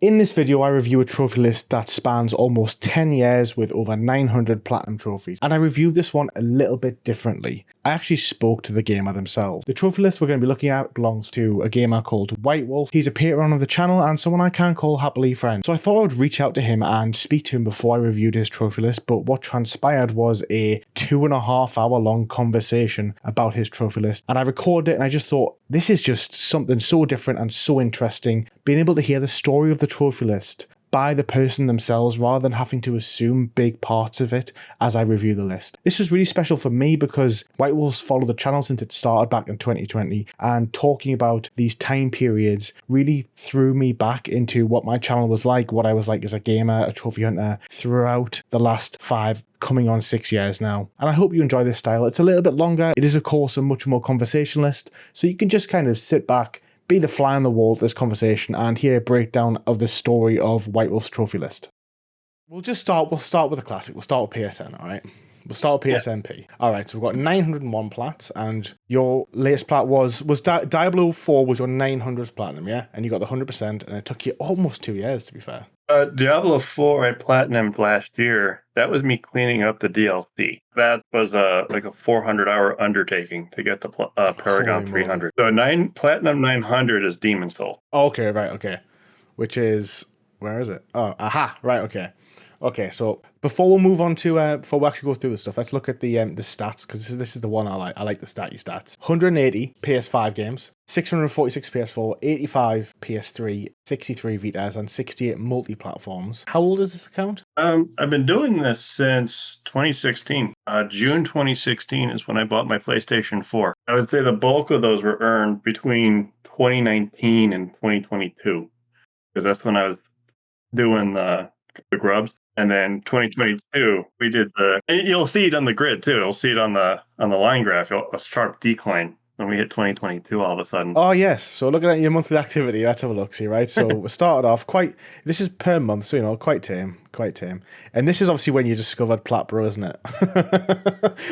In this video, I review a trophy list that spans almost 10 years with over 900 platinum trophies, and I reviewed this one a little bit differently. I actually spoke to the gamer themselves. The trophy list we're going to be looking at belongs to a gamer called White Wolf. He's a patron of the channel and someone I can call happily friend. So I thought I would reach out to him and speak to him before I reviewed his trophy list, but what transpired was a 2.5 hour long conversation about his trophy list, and I recorded it and I just thought, this is just something so different and so interesting, being able to hear the story of the trophy list by the person themselves rather than having to assume big parts of it as I review the list. This was really special for me because White Wolf's followed the channel since it started back in 2020, and talking about these time periods really threw me back into what my channel was like, what I was like as a gamer, a trophy hunter throughout the last 5 coming on 6 years now. And I hope you enjoy this style. It's a little bit longer. It is of course a much more conversationalist, so you can just kind of sit back, be the fly on the wall of this conversation and hear a breakdown of the story of White Wolf's trophy list. We'll start with a classic. We'll start with PSN, all right? We'll start with PSNP. All right, so we've got 901 plats, and your latest plat was Diablo 4 was your 900th platinum, yeah? And you got the 100%, and it took you almost 2 years, to be fair. Diablo 4 I platinumed last year. That was me cleaning up the DLC. That was like a 400-hour undertaking to get the Paragon 300. So Platinum 900 is Demon Soul. Oh, okay, right, okay. Which is, where is it? Oh, aha, right, okay. Okay, so before we move on to before we actually go through the stuff, let's look at the stats, because this is the one I like. I like the stats. 180 PS5 games, 646 PS4, 85 PS3, 63 Vitas, and 68 multi-platforms. How old is this account? I've been doing this since 2016. June 2016 is when I bought my PlayStation 4. I would say the bulk of those were earned between 2019 and 2022, because that's when I was doing the grubs. And then 2022, we did you'll see it on the grid too. You'll see it on the line graph, a sharp decline when we hit 2022 all of a sudden. Oh, yes. So looking at your monthly activity, let's have a look, see, right? So we started off this is per month, so, quite tame. And this is obviously when you discovered Platbro, isn't it?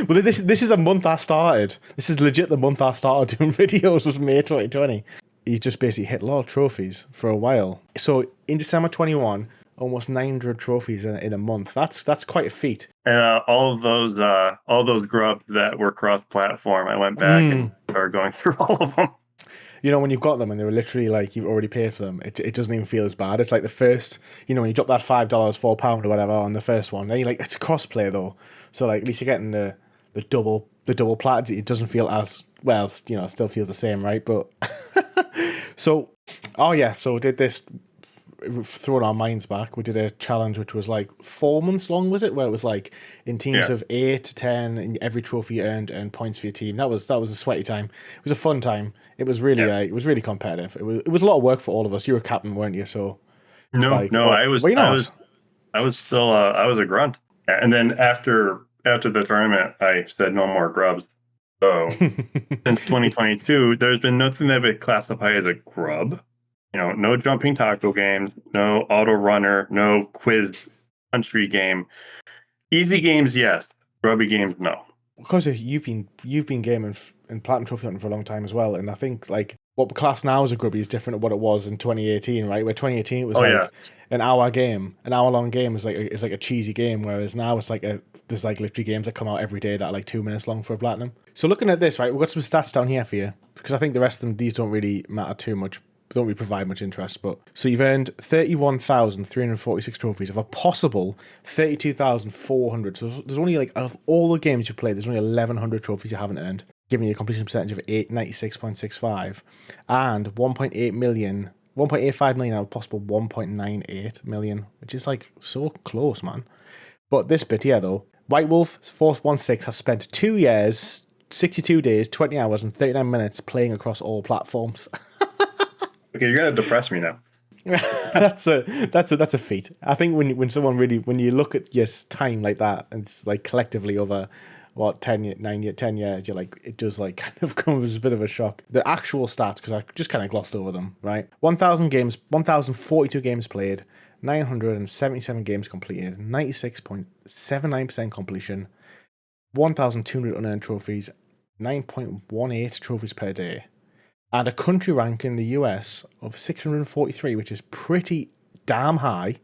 Well, this is the month I started. This is legit the month I started doing videos, was May 2020. You just basically hit a lot of trophies for a while. So in December 21, almost 900 trophies in a month. That's quite a feat. And all those grubs that were cross-platform, I went back and started going through all of them. You know, when you've got them and they were literally like you've already paid for them, it doesn't even feel as bad. It's like the first, when you drop that $5, £4 or whatever on the first one, then you're like, it's crossplay though. So like at least you're getting the double plat. It doesn't feel as well, it still feels the same, right? But so did this. Throwing our minds back, we did a challenge which was like 4 months long, was it? Where it was like in teams of 8 to 10, and every trophy you earned points for your team. That was a sweaty time. It was a fun time. It was really competitive. It was a lot of work for all of us. You were captain, weren't you? So I was still a grunt. And then after the tournament, I said no more grubs. So since 2022, there's been nothing that would classify as a grub. No jumping taco games, no auto runner, no quiz country game. Easy games, yes. Grubby games, no. Because you've been gaming in Platinum Trophy hunting for a long time as well, and I think like what we class now as a grubby is different to what it was in 2018, right? Where 2018 it was an hour long game is like a cheesy game, whereas now it's like there's like literally games that come out every day that are like 2 minutes long for a platinum. So looking at this, right, we've got some stats down here for you, because I think the rest of them, these don't really matter too much. Don't really provide much interest, but so you've earned 31,346 trophies of a possible 32,400. So there's only like, out of all the games you've played, there's only 1,100 trophies you haven't earned, giving you a completion percentage of 96.65 and 1.85 million out of possible 1.98 million, which is like so close, man. But this bit here though, White Wolf 416 has spent 2 years, 62 days, 20 hours, and 39 minutes playing across all platforms. Okay, you're gonna depress me now. that's a feat. I think when someone really, when you look at your time like that, and it's like collectively over 10 years, you're like, it does like kind of come as a bit of a shock. The actual stats, because I just kind of glossed over them, right? 1,042 games played, 977 games completed, 96.79% completion, 1,200 unearned trophies, 9.18 trophies per day. And a country rank in the US of 643, which is pretty damn high,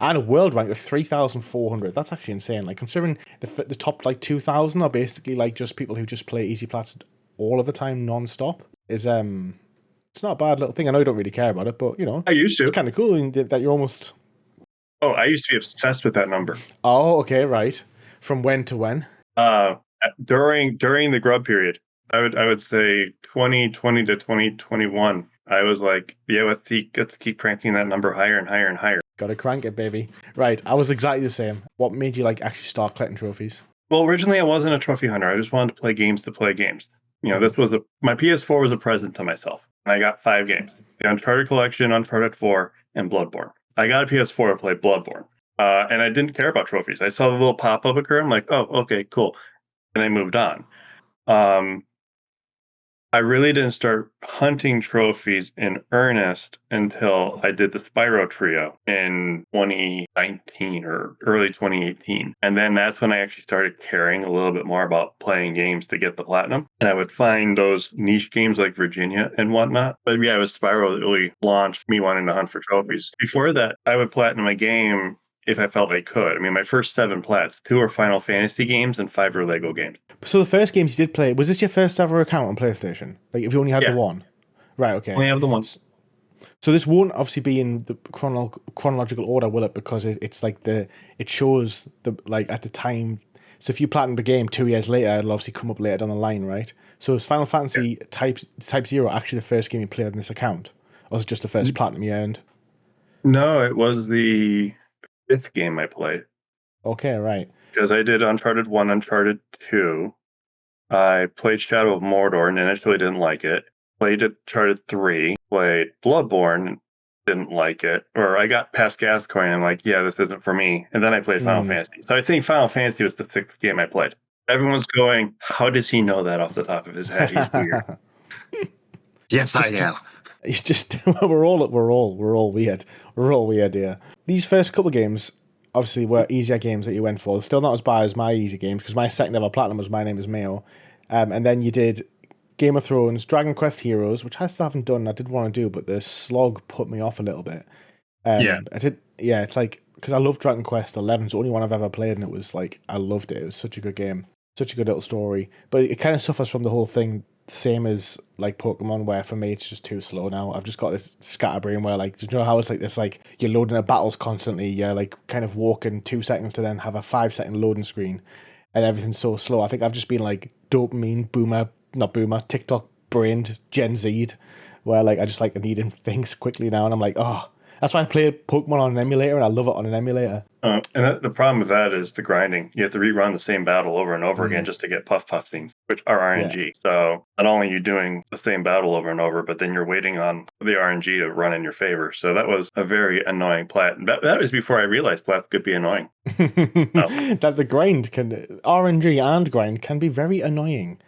and a world rank of 3,400. That's actually insane. Like, considering the top like 2,000 are basically like just people who just play easy plats all of the time non-stop, is it's not a bad little thing. I know you don't really care about it, but you know, I used to. it's kind of cool that you're almost. Oh, I used to be obsessed with that number. Oh, okay, right. From when to when? During the grub period, I would say 2020 to 2021. I was like, yeah, let's keep cranking that number higher and higher and higher. Gotta crank it, baby. Right, I was exactly the same. What made you like actually start collecting trophies? Well, originally I wasn't a trophy hunter. I just wanted to play games to play games. You know, my PS4 was a present to myself, and I got 5 games: the Uncharted Collection, Uncharted 4, and Bloodborne. I got a PS4 to play Bloodborne, and I didn't care about trophies. I saw the little pop-up occur. I'm like, oh, okay, cool, and I moved on. I really didn't start hunting trophies in earnest until I did the Spyro Trio in 2019 or early 2018. And then that's when I actually started caring a little bit more about playing games to get the platinum. And I would find those niche games like Virginia and whatnot. But yeah, it was Spyro that really launched me wanting to hunt for trophies. Before that, I would platinum a game if I felt I could. I mean, my first 7 plats, 2 are Final Fantasy games and 5 are Lego games. So the first games you did play, was this your first ever account on PlayStation? Like, if you only had the one? Right, okay. Only have the one. So this won't obviously be in the chronological order, will it? Because it's like it shows like at the time. So if you platinumed a game 2 years later, it'll obviously come up later down the line, right? So is Final Fantasy Type 0 actually the first game you played on this account? Or was it just the first platinum you earned? No, it was the 5th game I played. Okay, right. Because I did Uncharted 1, Uncharted 2. I played Shadow of Mordor and initially didn't like it. Played Uncharted 3. Played Bloodborne, didn't like it. Or I got past Gascoigne and I'm like, yeah, this isn't for me. And then I played Final Fantasy. So I think Final Fantasy was the 6th game I played. Everyone's going, how does he know that off the top of his head? He's weird. Yes, I am. It's just we're all weird. We're all weird here. These first couple of games obviously were easier games that you went for. Still not as bad as my easy games, because my second ever platinum was My Name Is Mayo. And then you did Game of Thrones, Dragon Quest Heroes, which I still haven't done. I did want to do, but the slog put me off a little bit. It's like, because I love Dragon Quest 11. It's the only one I've ever played, and it was like, I loved it. It was such a good game, such a good little story. But it kind of suffers from the whole thing, same as like Pokemon, where for me it's just too slow now. I've just got this scatterbrain where, like, you know how it's like this, like you're loading the battles constantly, you're like kind of walking 2 seconds to then have a 5-second loading screen, and everything's so slow. I think I've just been like TikTok brained Gen Z'd, where like I just like needing things quickly now, and I'm like, oh, that's why I play Pokemon on an emulator, and I love it on an emulator. The problem with that is the grinding. You have to rerun the same battle over and over again just to get puff things, which are RNG. Yeah. So not only are you doing the same battle over and over, but then you're waiting on the RNG to run in your favor. So that was a very annoying plat. That was before I realized plats could be annoying. That the grind RNG and grind can be very annoying.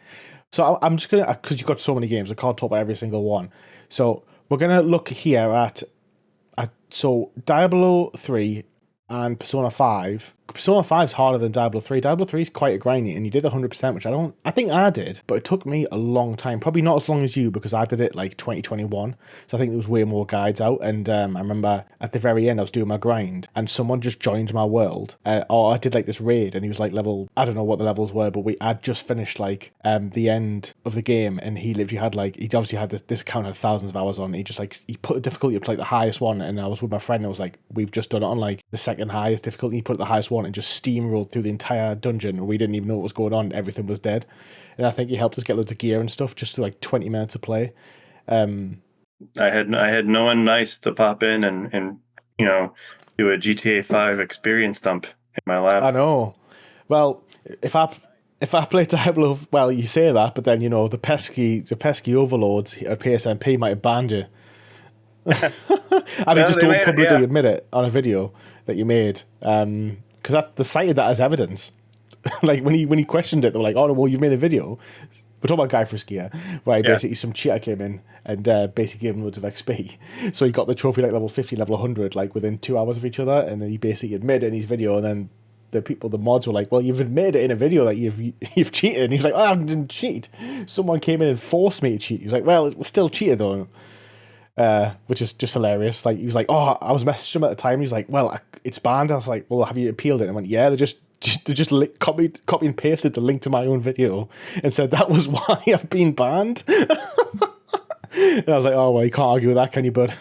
So I'm just going to, because you've got so many games, I can't talk about every single one. So we're going to look here at so Diablo 3 and Persona 5. Persona 5 is harder than Diablo 3. Diablo 3 is quite a grindy, and you did 100%, which I think I did, but it took me a long time. Probably not as long as you, because I did it like 2021. So I think there was way more guides out. And I remember at the very end, I was doing my grind, and someone just joined my world. Or I did like this raid, and he was like level, I don't know what the levels were, but I'd just finished like the end of the game, and he literally had like, he obviously had this account had thousands of hours on. He just like, he put the difficulty up to like the highest one, and I was with my friend, and I was like, we've just done it on like the second highest difficulty. He put it the highest one and just steamrolled through the entire dungeon, and we didn't even know what was going on. Everything was dead, and I think he helped us get loads of gear and stuff just to like 20 minutes of play. I had no one nice to pop in and you know, do a GTA 5 experience dump in my lab. I know. Well, if I play Diablo, well, you say that, but then you know the pesky overlords at PSNP might have banned you. I mean, just don't publicly admit it on a video that you made, because they cited that as evidence. Like when he questioned it, they were like, "Oh no, well, you've made a video." We're talking about Guy Frisky here, where basically some cheater came in and basically gave him loads of XP. So he got the trophy like level 50, level 100, like within 2 hours of each other, and then he basically admitted in his video, and then the mods were like, "Well, you've admitted it in a video that you've cheated." And he was like, "Oh, I didn't cheat. Someone came in and forced me to cheat." He was like, "Well, it was still cheated though." which is just hilarious. Like he was like, "Oh, I was messaging him at the time." He was like, "Well, it's banned." I was like, "Well, have you appealed it?" And I went, "Yeah." They just copy and pasted the link to my own video and said that was why I've been banned. And I was like, "Oh well, you can't argue with that, can you, bud?"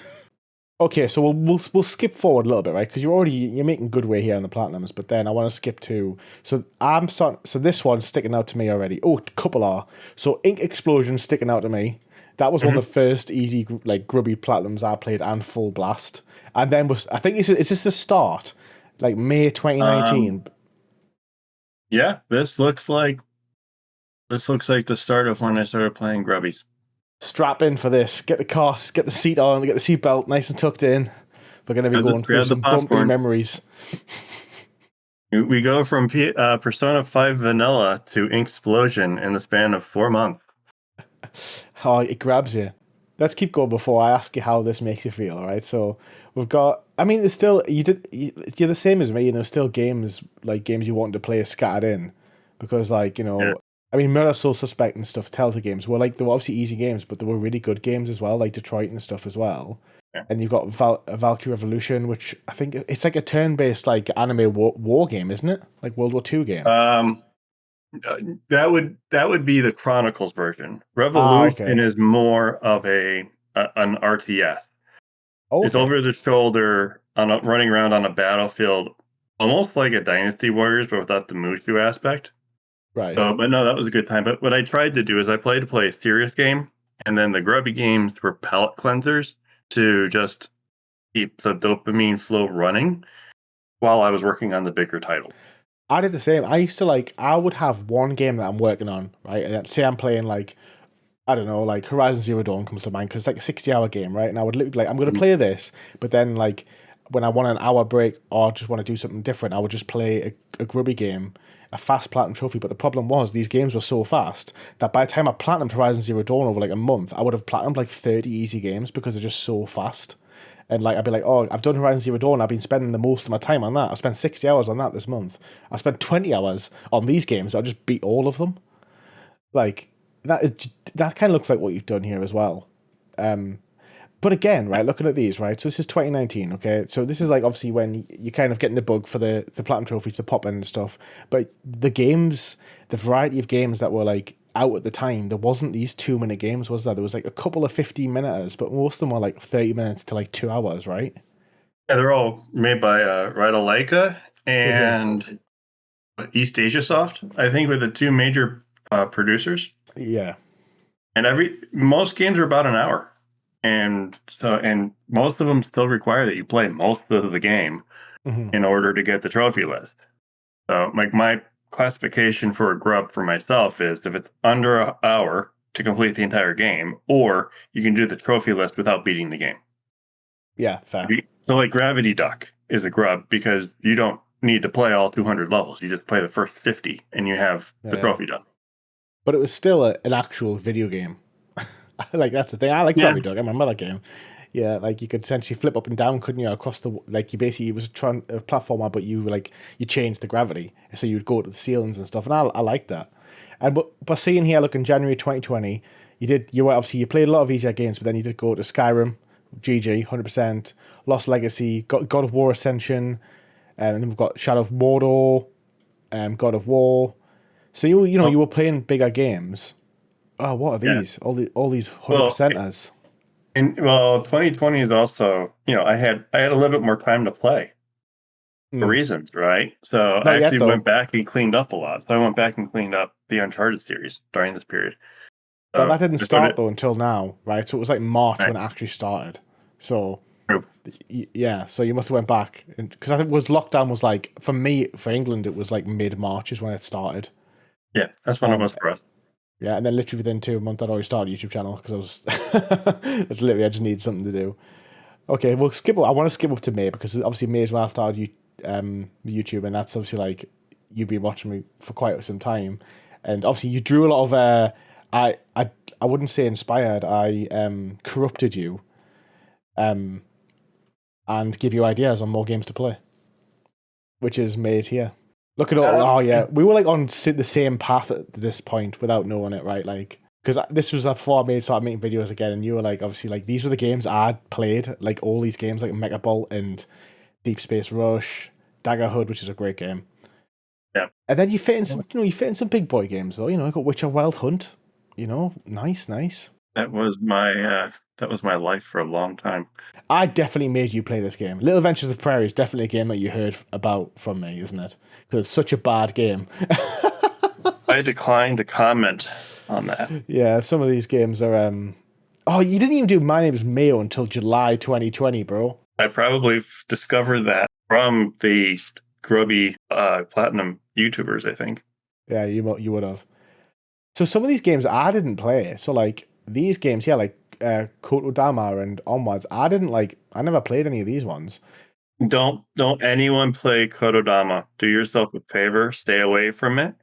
Okay, so we'll skip forward a little bit, right? Because you're making good way here on the platinums, but then I want to skip to so this one's sticking out to me already. Oh, a couple are. So Ink Explosion sticking out to me. That was one of the first easy like grubby platinums I played, and Full Blast. And then I think is this the start? Like May 2019. Yeah, this looks like the start of when I started playing Grubbies. Strap in for this. Get the seat on, get the seat belt nice and tucked in. We're going to be going through some bumpy memories. We go from Persona 5 Vanilla to Ink Explosion in the span of 4 months. Oh, it grabs you. Let's keep going before I ask you how this makes you feel, all right? So we've got, I mean, there's still, you're the same as me, and there's still games you want to play scattered in. Because, like, you know, yeah. I mean, Mirror Soul Suspect and stuff, Telltale games were like, they were obviously easy games, but they were really good games as well, like Detroit and stuff as well. Yeah. And you've got Valkyrie Revolution, which I think it's like a turn-based like anime war game, isn't it? Like World War II game. That would be the Chronicles version. Revolution is more of an RTS. Okay. It's over the shoulder, running around on a battlefield, almost like a Dynasty Warriors, but without the Mushu aspect. Right. So, but no, that was a good time. But what I tried to do is I played to play a serious game, and then the grubby games were palate cleansers to just keep the dopamine flow running while I was working on the bigger title. I did the same. I would have one game that I'm working on, right? And say I'm playing like, I don't know, like Horizon Zero Dawn comes to mind because it's like a 60-hour game, right? And I would literally like, I'm going to play this, but then like when I want an hour break or just want to do something different, I would just play a grubby game, a fast platinum trophy. But the problem was these games were so fast that by the time I platinumed Horizon Zero Dawn over like a month, I would have platinumed like 30 easy games because they're just so fast. And like I'd be like, oh, I've done Horizon Zero Dawn. I've been spending the most of my time on that. I spent 60 hours on that this month. I spent 20 hours on these games, but I just beat all of them. Like that kind of looks like what you've done here as well. But again, right, looking at these, right, so this is 2019, okay? So this is like obviously when you're kind of getting the bug for the platinum trophies to pop in and stuff. But the games, the variety of games that were like out at the time, there wasn't these 2-minute games, was there? There was like a couple of 15-minuters, but most of them were like 30 minutes to like 2 hours, right? Yeah, they're all made by Ryder and East Asia Soft, I think, were the two major producers. Yeah. And most games are about an hour. And most of them still require that you play most of the game in order to get the trophy list. So like my classification for a grub for myself is if it's under an hour to complete the entire game, or you can do the trophy list without beating the game. Yeah, fair. So like Gravity Duck is a grub because you don't need to play all 200 levels. You just play the first 50 and you have the trophy done. But it was still an actual video game. Like that's the thing. I like Gravity Duck. I remember that game. Yeah, like you could essentially flip up and down, couldn't you? Across the like, you basically it was a platformer, but you changed the gravity, so you'd go to the ceilings and stuff. And I liked that. And but seeing here, look in January 2020, you played a lot of easier games, but then you did go to Skyrim, GG 100%, Lost Legacy, God of War Ascension, and then we've got Shadow of Mordor, God of War. So you were playing bigger games. Oh, what are these? Yeah. All these 100%ers. And 2020 is also, I had a little bit more time to play for reasons, right? So I actually went back and cleaned up a lot. So I went back and cleaned up the Uncharted series during this period. But that didn't start though until now, right? So it was like March when it actually started. So yeah, so you must have went back because I think lockdown was like for England it was like mid-March is when it started. Yeah, that's when it was for us. Yeah, and then literally within 2 months, I'd already started a YouTube channel because I just needed something to do. Okay, we'll skip. I want to skip up to May because obviously May is when I started YouTube, and that's obviously like you've been watching me for quite some time, and obviously you drew a lot of. I wouldn't say inspired. I corrupted you, and give you ideas on more games to play, which is May's here. Look at all. Oh yeah, we were like on the same path at this point without knowing it, right? Like, because this was before I started making videos again, and you were like, obviously, like these were the games I'd played, like all these games like Mega Bolt and Deep Space Rush, Daggerhood, which is a great game. Yeah. And then you fit in some, you fit in some big boy games though. You got Witcher Wild Hunt. Nice. That was my life for a long time. I definitely made you play this game. Little Adventures of Prairie is definitely a game that you heard about from me, isn't it? Because it's such a bad game. I declined to comment on that. Yeah, some of these games are. Oh, you didn't even do My Name Is Mayo until July 2020, bro. I probably discovered that from the grubby platinum YouTubers, I think. Yeah, you would have. So some of these games I didn't play. So like these games, yeah, like Kotodama and onwards, I never played any of these ones. Don't anyone play Kotodama. Do yourself a favor. Stay away from it.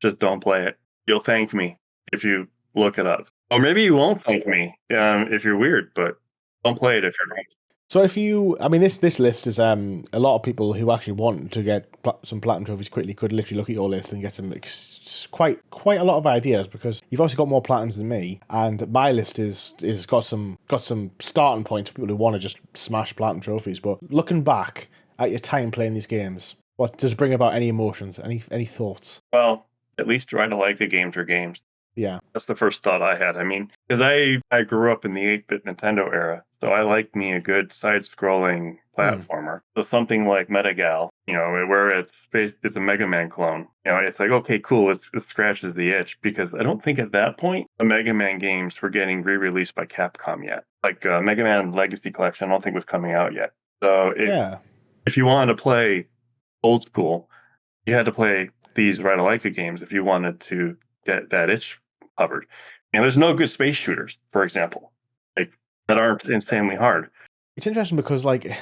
Just don't play it. You'll thank me if you look it up. Or maybe you won't thank me if you're weird, but don't play it if you're wrong. So this list is a lot of people who actually want to get some platinum trophies quickly could literally look at your list and get some quite a lot of ideas, because you've obviously got more platinums than me, and my list is got some starting points for people who want to just smash platinum trophies. But looking back at your time playing these games, what does it bring about any emotions, any thoughts? Well, at least Ride Alike games are games. Yeah. That's the first thought I had. I mean, because I grew up in the 8-bit Nintendo era, so I like me a good side-scrolling platformer. So something like Metagal, where it's a Mega Man clone. It's like, okay, cool, it scratches the itch, because I don't think at that point the Mega Man games were getting re-released by Capcom yet. Like Mega Man Legacy Collection, I don't think was coming out yet. So if you wanted to play old school, you had to play these Ride Alike games if you wanted to get that itch covered. And there's no good space shooters, for example, like that aren't insanely hard. It's interesting because like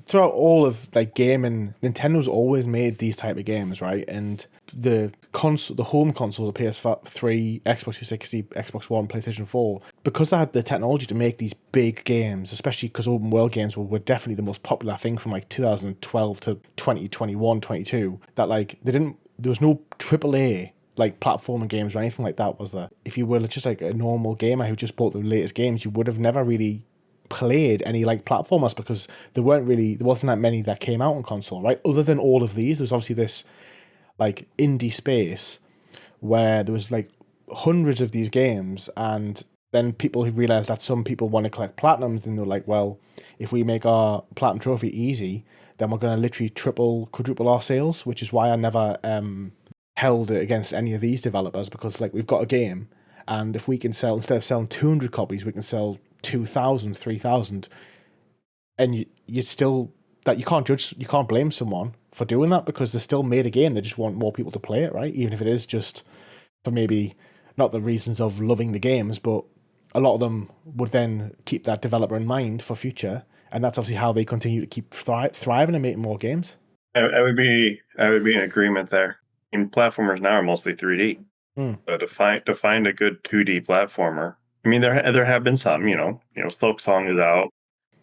throughout all of like gaming, Nintendo's always made these type of games, right? And the home console, the PS3, Xbox 360, Xbox One, PlayStation 4, because they had the technology to make these big games, especially because open world games were definitely the most popular thing from like 2012 to 2021, 22, that like there was no AAA like platforming games or anything like that, was there? If you were just like a normal gamer who just bought the latest games, you would have never really played any like platformers, because there wasn't that many that came out on console, right? Other than all of these, there's obviously this like indie space where there was like hundreds of these games, and then people who realized that some people want to collect platinums, and they're like, well, if we make our platinum trophy easy, then we're going to literally quadruple our sales, which is why I never held it against any of these developers, because like we've got a game, and if we can sell, instead of selling 200 copies, we can sell 2,000, 3,000, and you still, that you can't blame someone for doing that, because they still made a game, they just want more people to play it, right? Even if it is just for maybe not the reasons of loving the games, but a lot of them would then keep that developer in mind for future, and that's obviously how they continue to keep thriving and making more games. I would be in agreement there. And platformers now are mostly 3D. So to find a good 2D platformer, I mean, there have been some, Folk Song is out,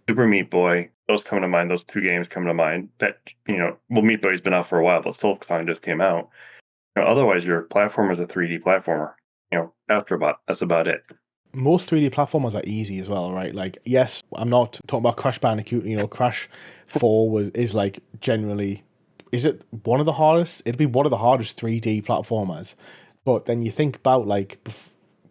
Super Meat Boy, those come to mind. Those two games come to mind. That Meat Boy's been out for a while, but Folk Song just came out. Otherwise, your platformer is a 3D platformer. Astrobot, that's about it. Most 3D platformers are easy as well, right? Like, yes, I'm not talking about Crash Bandicoot. Crash 4 is like generally. Is it one of the hardest? It'd be one of the hardest 3D platformers. But then you think about like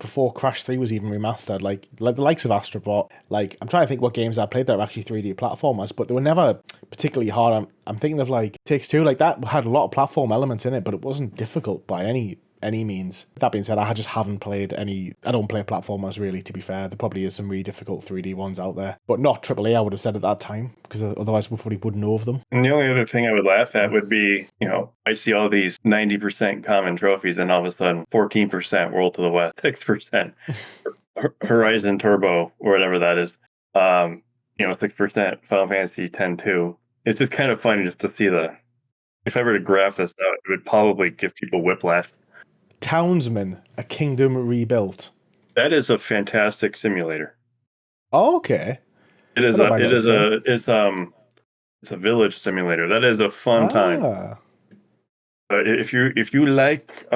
before Crash 3 was even remastered, like the likes of Astrobot, like I'm trying to think what games I played that were actually 3D platformers, but they were never particularly hard. I'm thinking of like Takes-Two, like that had a lot of platform elements in it, but it wasn't difficult by any means. That being said, I just haven't played any. I don't play platformers really, to be fair. There probably is some really difficult 3D ones out there, but not AAA, I would have said at that time, because otherwise we probably wouldn't know of them. And the only other thing I would laugh at would be, I see all these 90% common trophies, and all of a sudden 14% World to the West, 6% Horizon Turbo, or whatever that is, 6% Final Fantasy X-2. It's just kind of funny just to see if I were to graph this out, it would probably give people whiplash. Townsman, A Kingdom Rebuilt. That is a fantastic simulator. Oh, okay. It's a village simulator. That is a fun time. If you like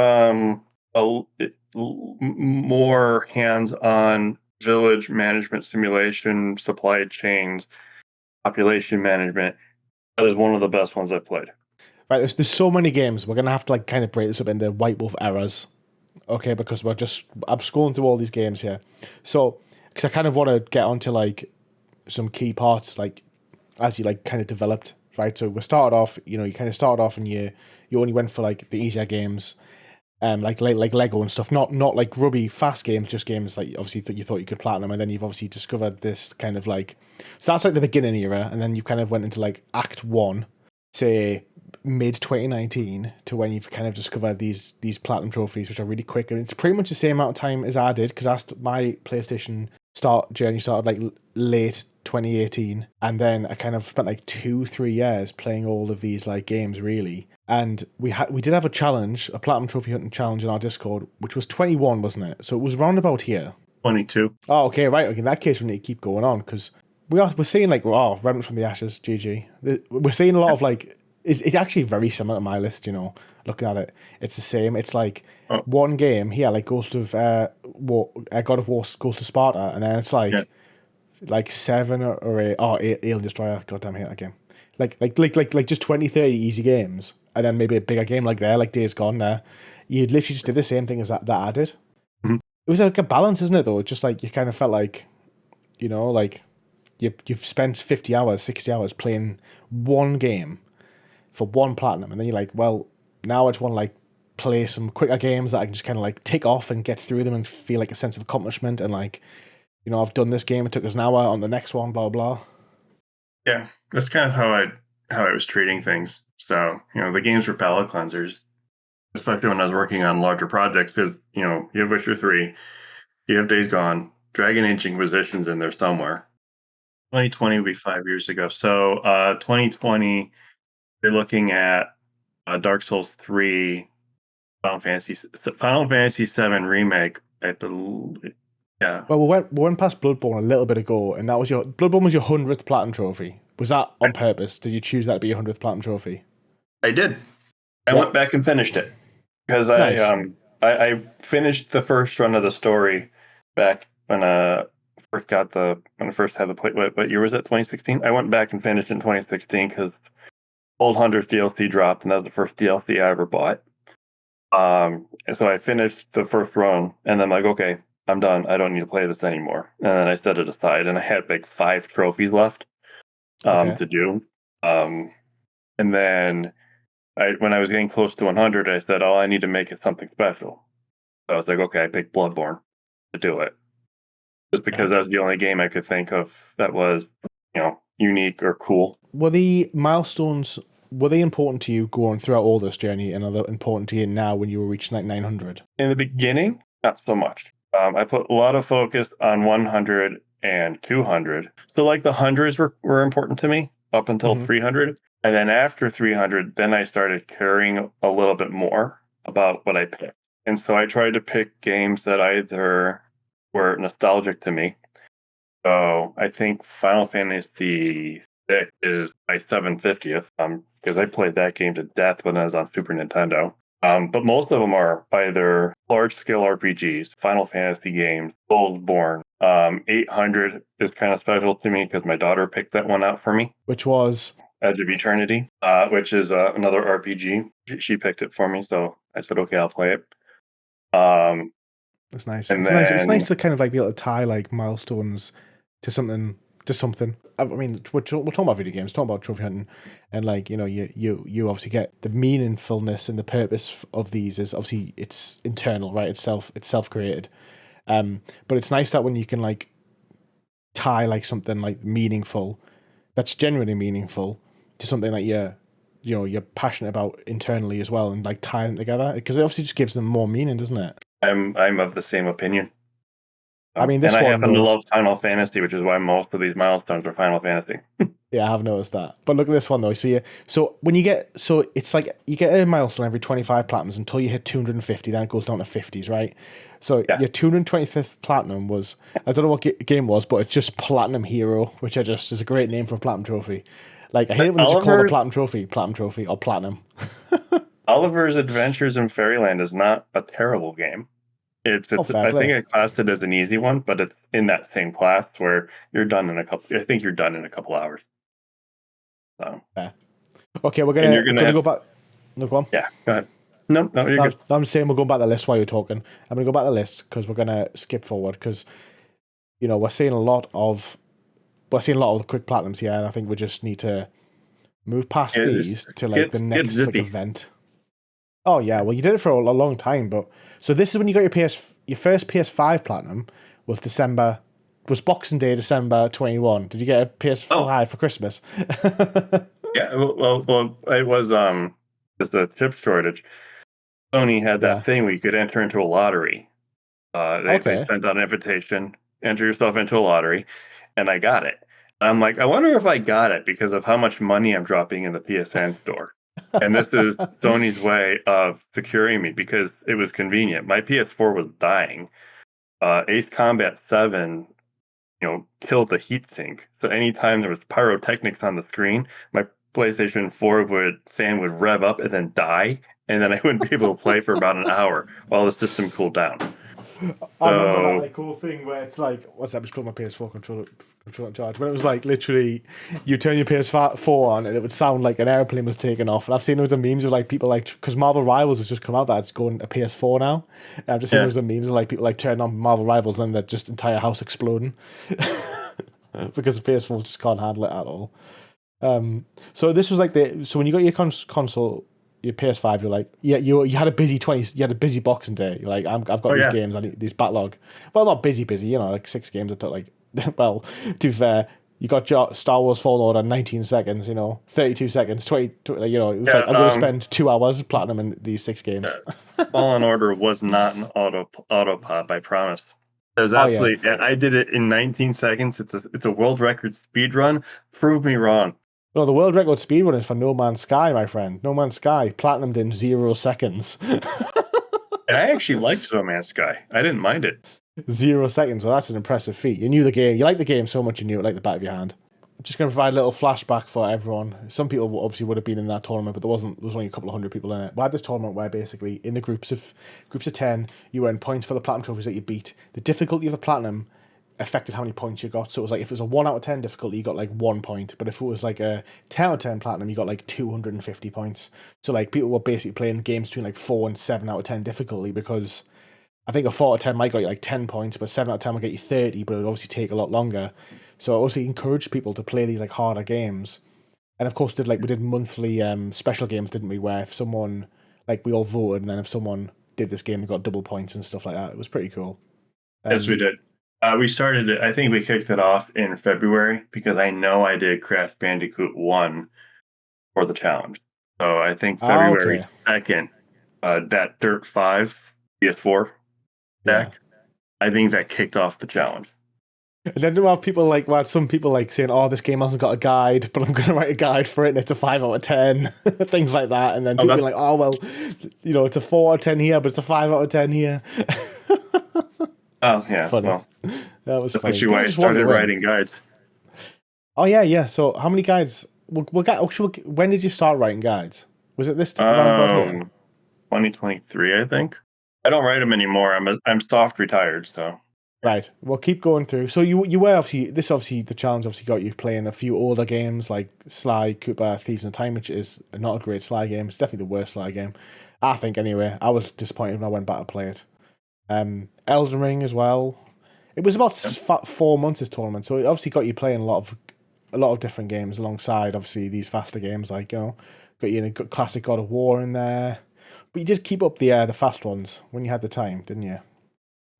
more hands-on village management simulation, supply chains, population management. That is one of the best ones I've played. Right, there's so many games. We're gonna have to like kind of break this up into White Wolf eras, okay? Because I'm just scrolling through all these games here. So, because I kind of want to get onto like some key parts, like as you like kind of developed, right? So we started off, you kind of started off and you only went for like the easier games, like Lego and stuff, not like grubby fast games, just games like obviously that you thought you could platinum, and then you've obviously discovered this kind of like, so that's like the beginning era, and then you kind of went into like Act 1, say mid 2019, to when you've kind of discovered these platinum trophies, which are really quick, and it's pretty much the same amount of time as I did, because my PlayStation journey started like late 2018, and then I kind of spent like 2-3 years playing all of these like games really. And we did have a challenge, a platinum trophy hunting challenge in our Discord, which was 21, wasn't it? So it was round about here. 22. Oh, okay, right. Okay, in that case, we need to keep going on, because we're seeing like, oh, Remnant from the Ashes, GG. We're seeing a lot of like, it's actually very similar to my list. Looking at it, it's the same. It's like one game here, like Ghost of God of War, Ghost of Sparta, and then it's like like 7 or 8. Oh, Alien Destroyer. Goddamn, I hate that game. Like just 20-30 easy games, and then maybe a bigger game like Days Gone there. You literally just did the same thing as that I did. Mm-hmm. It was like a balance, isn't it, though? Just like you kind of felt like, like you've spent 50 hours, 60 hours playing one game for one platinum, and then you're like, well, now I just want to like play some quicker games that I can just kind of like tick off and get through them and feel like a sense of accomplishment, and like, I've done this game, it took us an hour, on the next one, blah blah. Yeah, that's kind of how I was treating things. So, the games were palate cleansers, especially when I was working on larger projects, because, you have Witcher 3, you have Days Gone, Dragon Age Inquisition's in there somewhere. 2020 would be 5 years ago. So, 2020, you're looking at Dark Souls 3, Final Fantasy 7 Remake at the... Yeah. Well, we went past Bloodborne a little bit ago, and Bloodborne was your 100th platinum trophy. Was that on purpose? Did you choose that to be your 100th platinum trophy? I did. I went back and finished it because Nice. I finished the first run of the story back when I first had the play. What year was it? 2016. I went back and finished in 2016 because Old Hunters DLC dropped, and that was the first DLC I ever bought. And so I finished the first run, and then I'm like, okay, I'm done. I don't need to play this anymore. And then I set it aside, and I had like 5 trophies left to do. And then when I was getting close to 100, I said, I need to make it something special. So I was like, okay, I picked Bloodborne to do it. Just because that was the only game I could think of that was, unique or cool. Were the milestones, were they important to you going throughout all this journey, and are they important to you now when you were reaching like 900? In the beginning, not so much. I put a lot of focus on 100 and 200. So like the hundreds were important to me up until 300. And then after 300, then I started caring a little bit more about what I picked. And so I tried to pick games that either were nostalgic to me. So I think Final Fantasy VI is my 750th, because I played that game to death when I was on Super Nintendo. But most of them are either large-scale RPGs, Final Fantasy games, Soulsborne. 800 is kind of special to me because my daughter picked that one out for me. Which was? Edge of Eternity, which is another RPG. She picked it for me, so I said, okay, I'll play it. That's nice. It's nice to kind of like be able to tie like milestones to something. I mean, we're talking about video games, talking about trophy hunting, and like, you obviously get the meaningfulness and the purpose of these is obviously it's internal, right? It's self-created. But it's nice that when you can like tie like something like meaningful, that's genuinely meaningful, to something that you're passionate about internally as well, and like tie them together, because it obviously just gives them more meaning, doesn't it? I'm of the same opinion. I mean, I happen to love Final Fantasy, which is why most of these milestones are Final Fantasy. Yeah, I have noticed that. But look at this one though. So when it's like you get a milestone every 25 platinums until you hit 250, then it goes down to 50s, right? So your 225th platinum was, I don't know what game was, but it's just Platinum Hero, which is a great name for a platinum trophy. Like, I hate it when they just call it a platinum trophy, or platinum. Oliver's Adventures in Fairyland is not a terrible game. Oh, fair I think play. I classed it as an easy one, but it's in that same class where you're done in a couple. I think you're done in a couple hours. So, Fair. Okay, and you're we're gonna gonna have go back. No, go on. yeah. Go ahead. No, no, you're No, good. I'm saying we're going back to the list while you're talking. I'm gonna go back to the list because we're gonna skip forward because we're seeing a lot of the quick platinums here, and I think we just need to move past these to like the Get next like zippy. event. Oh yeah, well you did it for a long time, but so this is when you got your first PS5 platinum was Boxing Day, December 21. Did you get a PS5 Oh, for Christmas? yeah. Well, it was just a chip shortage. Sony had Yeah. that thing where you could enter into a lottery. They Okay. sent out an invitation, enter yourself into a lottery, and I got it. I'm like, I wonder if I got it because of how much money I'm dropping in the PSN store. And this is Sony's way of securing me because it was convenient. My PS4 was dying. Ace Combat 7, killed the heatsink. So anytime there was pyrotechnics on the screen, my PlayStation 4 would rev up and then die, and then I wouldn't be able to play for about an hour while the system cooled down. I remember that So like cool thing where it's like, what's that? Just put my PS4 controller in charge. When it was like literally, you turn your PS4 on and it would sound like an airplane was taking off. And I've seen loads of memes of like people like because Marvel Rivals has just come out that it's going to PS4 now. And I've just seen yeah, loads of memes of like people like turning on Marvel Rivals and they're just entire house exploding because the PS4 just can't handle it at all. So this was like so when you got your console, your PS5, you're like, yeah, you had a busy Boxing Day. You're like, I've got oh these yeah, games, I need this backlog. Well, not busy, like 6 games. I took like, well, to be fair, you got Star Wars Fallen Order 19 seconds, 32 seconds, 20, it was yeah. like I'm going to spend 2 hours platinum in these 6 games. Fallen Order was not an autopop. I promise. There's Oh yeah. absolutely. I did it in 19 seconds. It's a world record speed run. Prove me wrong. No, the world record speedrun is for No Man's Sky, my friend. No Man's Sky platinumed in 0 seconds. And I actually liked No Man's Sky. I didn't mind it. 0 seconds, so that's an impressive feat. You knew the game. You liked the game so much you knew it like the back of your hand. I'm just going to provide a little flashback for everyone. Some people obviously would have been in that tournament, but there was only a couple of hundred people in it. We had this tournament where basically in the groups of 10, you earn points for the platinum trophies that you beat. The difficulty of the platinum affected how many points you got. So it was like if it was a 1 out of 10 difficulty, you got like 1 point. But if it was like a 10 out of 10 platinum, you got like 250 points. So like people were basically playing games between like 4 and 7 out of 10 difficulty because I think a 4 out of 10 might get you like 10 points, but 7 out of 10 will get you 30, but it would obviously take a lot longer. So it also encouraged people to play these like harder games. And of course, we did monthly special games, didn't we? Where if someone, like we all voted, and then if someone did this game, they got double points and stuff like that. It was pretty cool. Yes, we did. We started it. I think we kicked it off in February because I know I did Crash Bandicoot 1 for the challenge. So I think February Okay. 2nd, that Dirt 5 PS4 deck, Yeah. I think that kicked off the challenge. And then we have people like, well, some people like saying, "Oh, this game hasn't got a guide, but I'm going to write a guide for it, and it's a 5 out of 10," things like that. And then Oh, people be that, like, "Oh, well, it's a 4 out of 10 here, but it's a 5 out of 10 here." oh yeah. Funny. Well, That was that's funny. actually People why I just wanted started to win. writing guides. Oh yeah, yeah. So how many guides? We'll get. When did you start writing guides? Was it this around about here? 2023, I think. I don't write them anymore. I'm soft retired, so Right. Well, keep going through. So you were obviously the challenge obviously got you playing a few older games like Sly Cooper Thieves in Time, which is not a great Sly game. It's definitely the worst Sly game, I think. Anyway, I was disappointed when I went back to play it. Elden Ring as well. It was about 4 months this tournament, so it obviously got you playing a lot of different games alongside obviously these faster games like got you in a good classic God of War in there. But you did keep up the fast ones when you had the time, didn't you?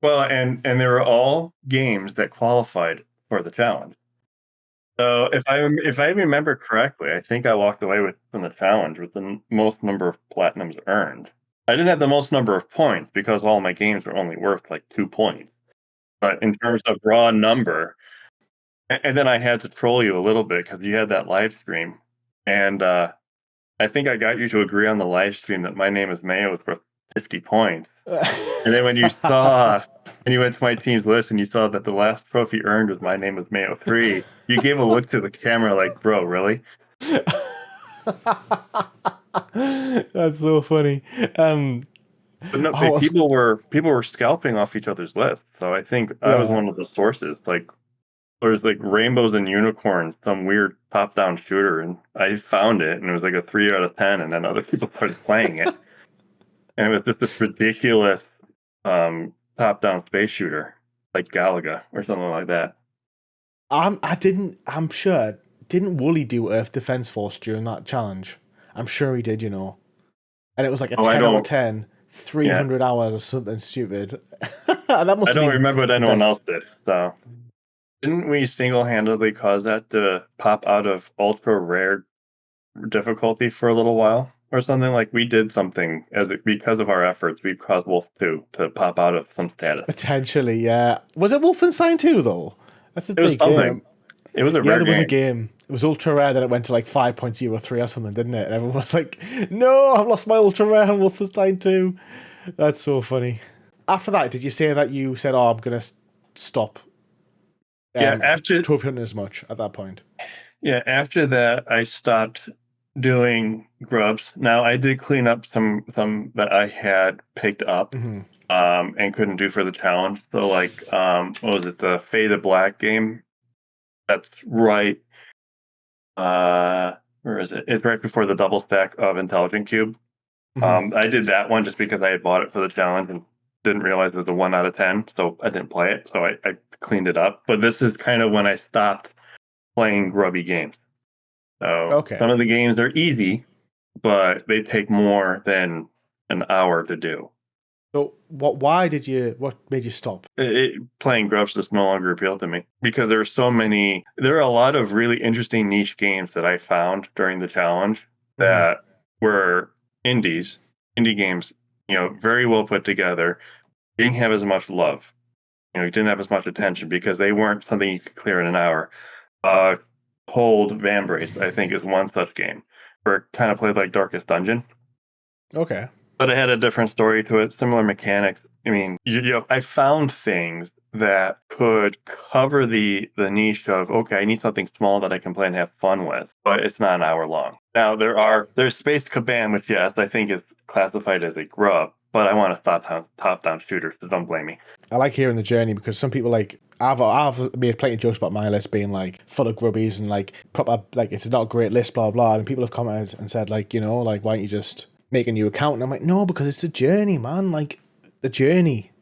well, and they were all games that qualified for the challenge. So if I remember correctly, I think I walked away from the challenge with the most number of platinums earned. I didn't have the most number of points because all my games were only worth like 2 points. But in terms of raw number, and then I had to troll you a little bit because you had that live stream, and I think I got you to agree on the live stream that My Name is Mayo was worth 50 points. And then when you went to my team's list and you saw that the last trophy earned was My Name is Mayo 3, you gave a look to the camera like, bro, really? That's so funny. But no, Oh, people were scalping off each other's lists. So I think I was yeah. one of the sources. Like there's like Rainbows and Unicorns, some weird top-down shooter, and I found it, and it was like a 3 out of 10, and then other people started playing it, and it was just this ridiculous top-down space shooter, like Galaga or something like that. I'm sure, didn't Wooly do Earth Defense Force during that challenge? I'm sure he did, you know. And it was like a Oh, 10 out of 10, yeah, 300 hours or something stupid. That must I have don't been remember what the anyone best. else did. So didn't we single-handedly cause that to pop out of ultra rare difficulty for a little while? Or something like we did something because of our efforts, we caused Wolf 2 to pop out of some status. Potentially, yeah. Was it Wolfenstein 2, though? That's a It was big something. game. It was a Yeah, rare there was a game. game. It was ultra rare, then it went to like 5.03 or something, didn't it? And everyone was like, no, I've lost my ultra rare on Wolfenstein 2. That's so funny. After that, did you say that you said, oh, I'm going to stop Yeah, after trophy hunting as much at that point? yeah, after that I stopped doing grubs. Now I did clean up some that I had picked up Hmm. and couldn't do for the challenge. So like what was it, the Fade to Black game? That's right. Where is it? It's right before the double stack of Intelligent Cube. Hmm. I did that one just because I had bought it for the challenge and didn't realize it was a 1 out of 10, so I didn't play it. So I cleaned it up. But this is kind of when I stopped playing grubby games. So Okay. some of the games are easy, but they take more than an hour to do. So what made you stop? Playing grubs just no longer appealed to me because there are a lot of really interesting niche games that I found during the challenge Hmm. that were indie games, very well put together, didn't have as much love, didn't have as much attention because they weren't something you could clear in an hour. Cold Vambrace, I think, is one such game where it kind of played like Darkest Dungeon, Okay. but it had a different story to it, similar mechanics. I mean, I found things that could cover the niche of, okay, I need something small that I can play and have fun with, but it's not an hour long. Now there's Space Caban, which yes, I think is classified as a grub, but I want a top down shooter, so don't blame me. I like hearing the journey because some people like I've made plenty of jokes about my list being like full of grubbies and like proper like it's not a great list, blah blah. And people have commented and said like, like why don't you just make a new account? And I'm like, no, because it's the journey, man. Like the journey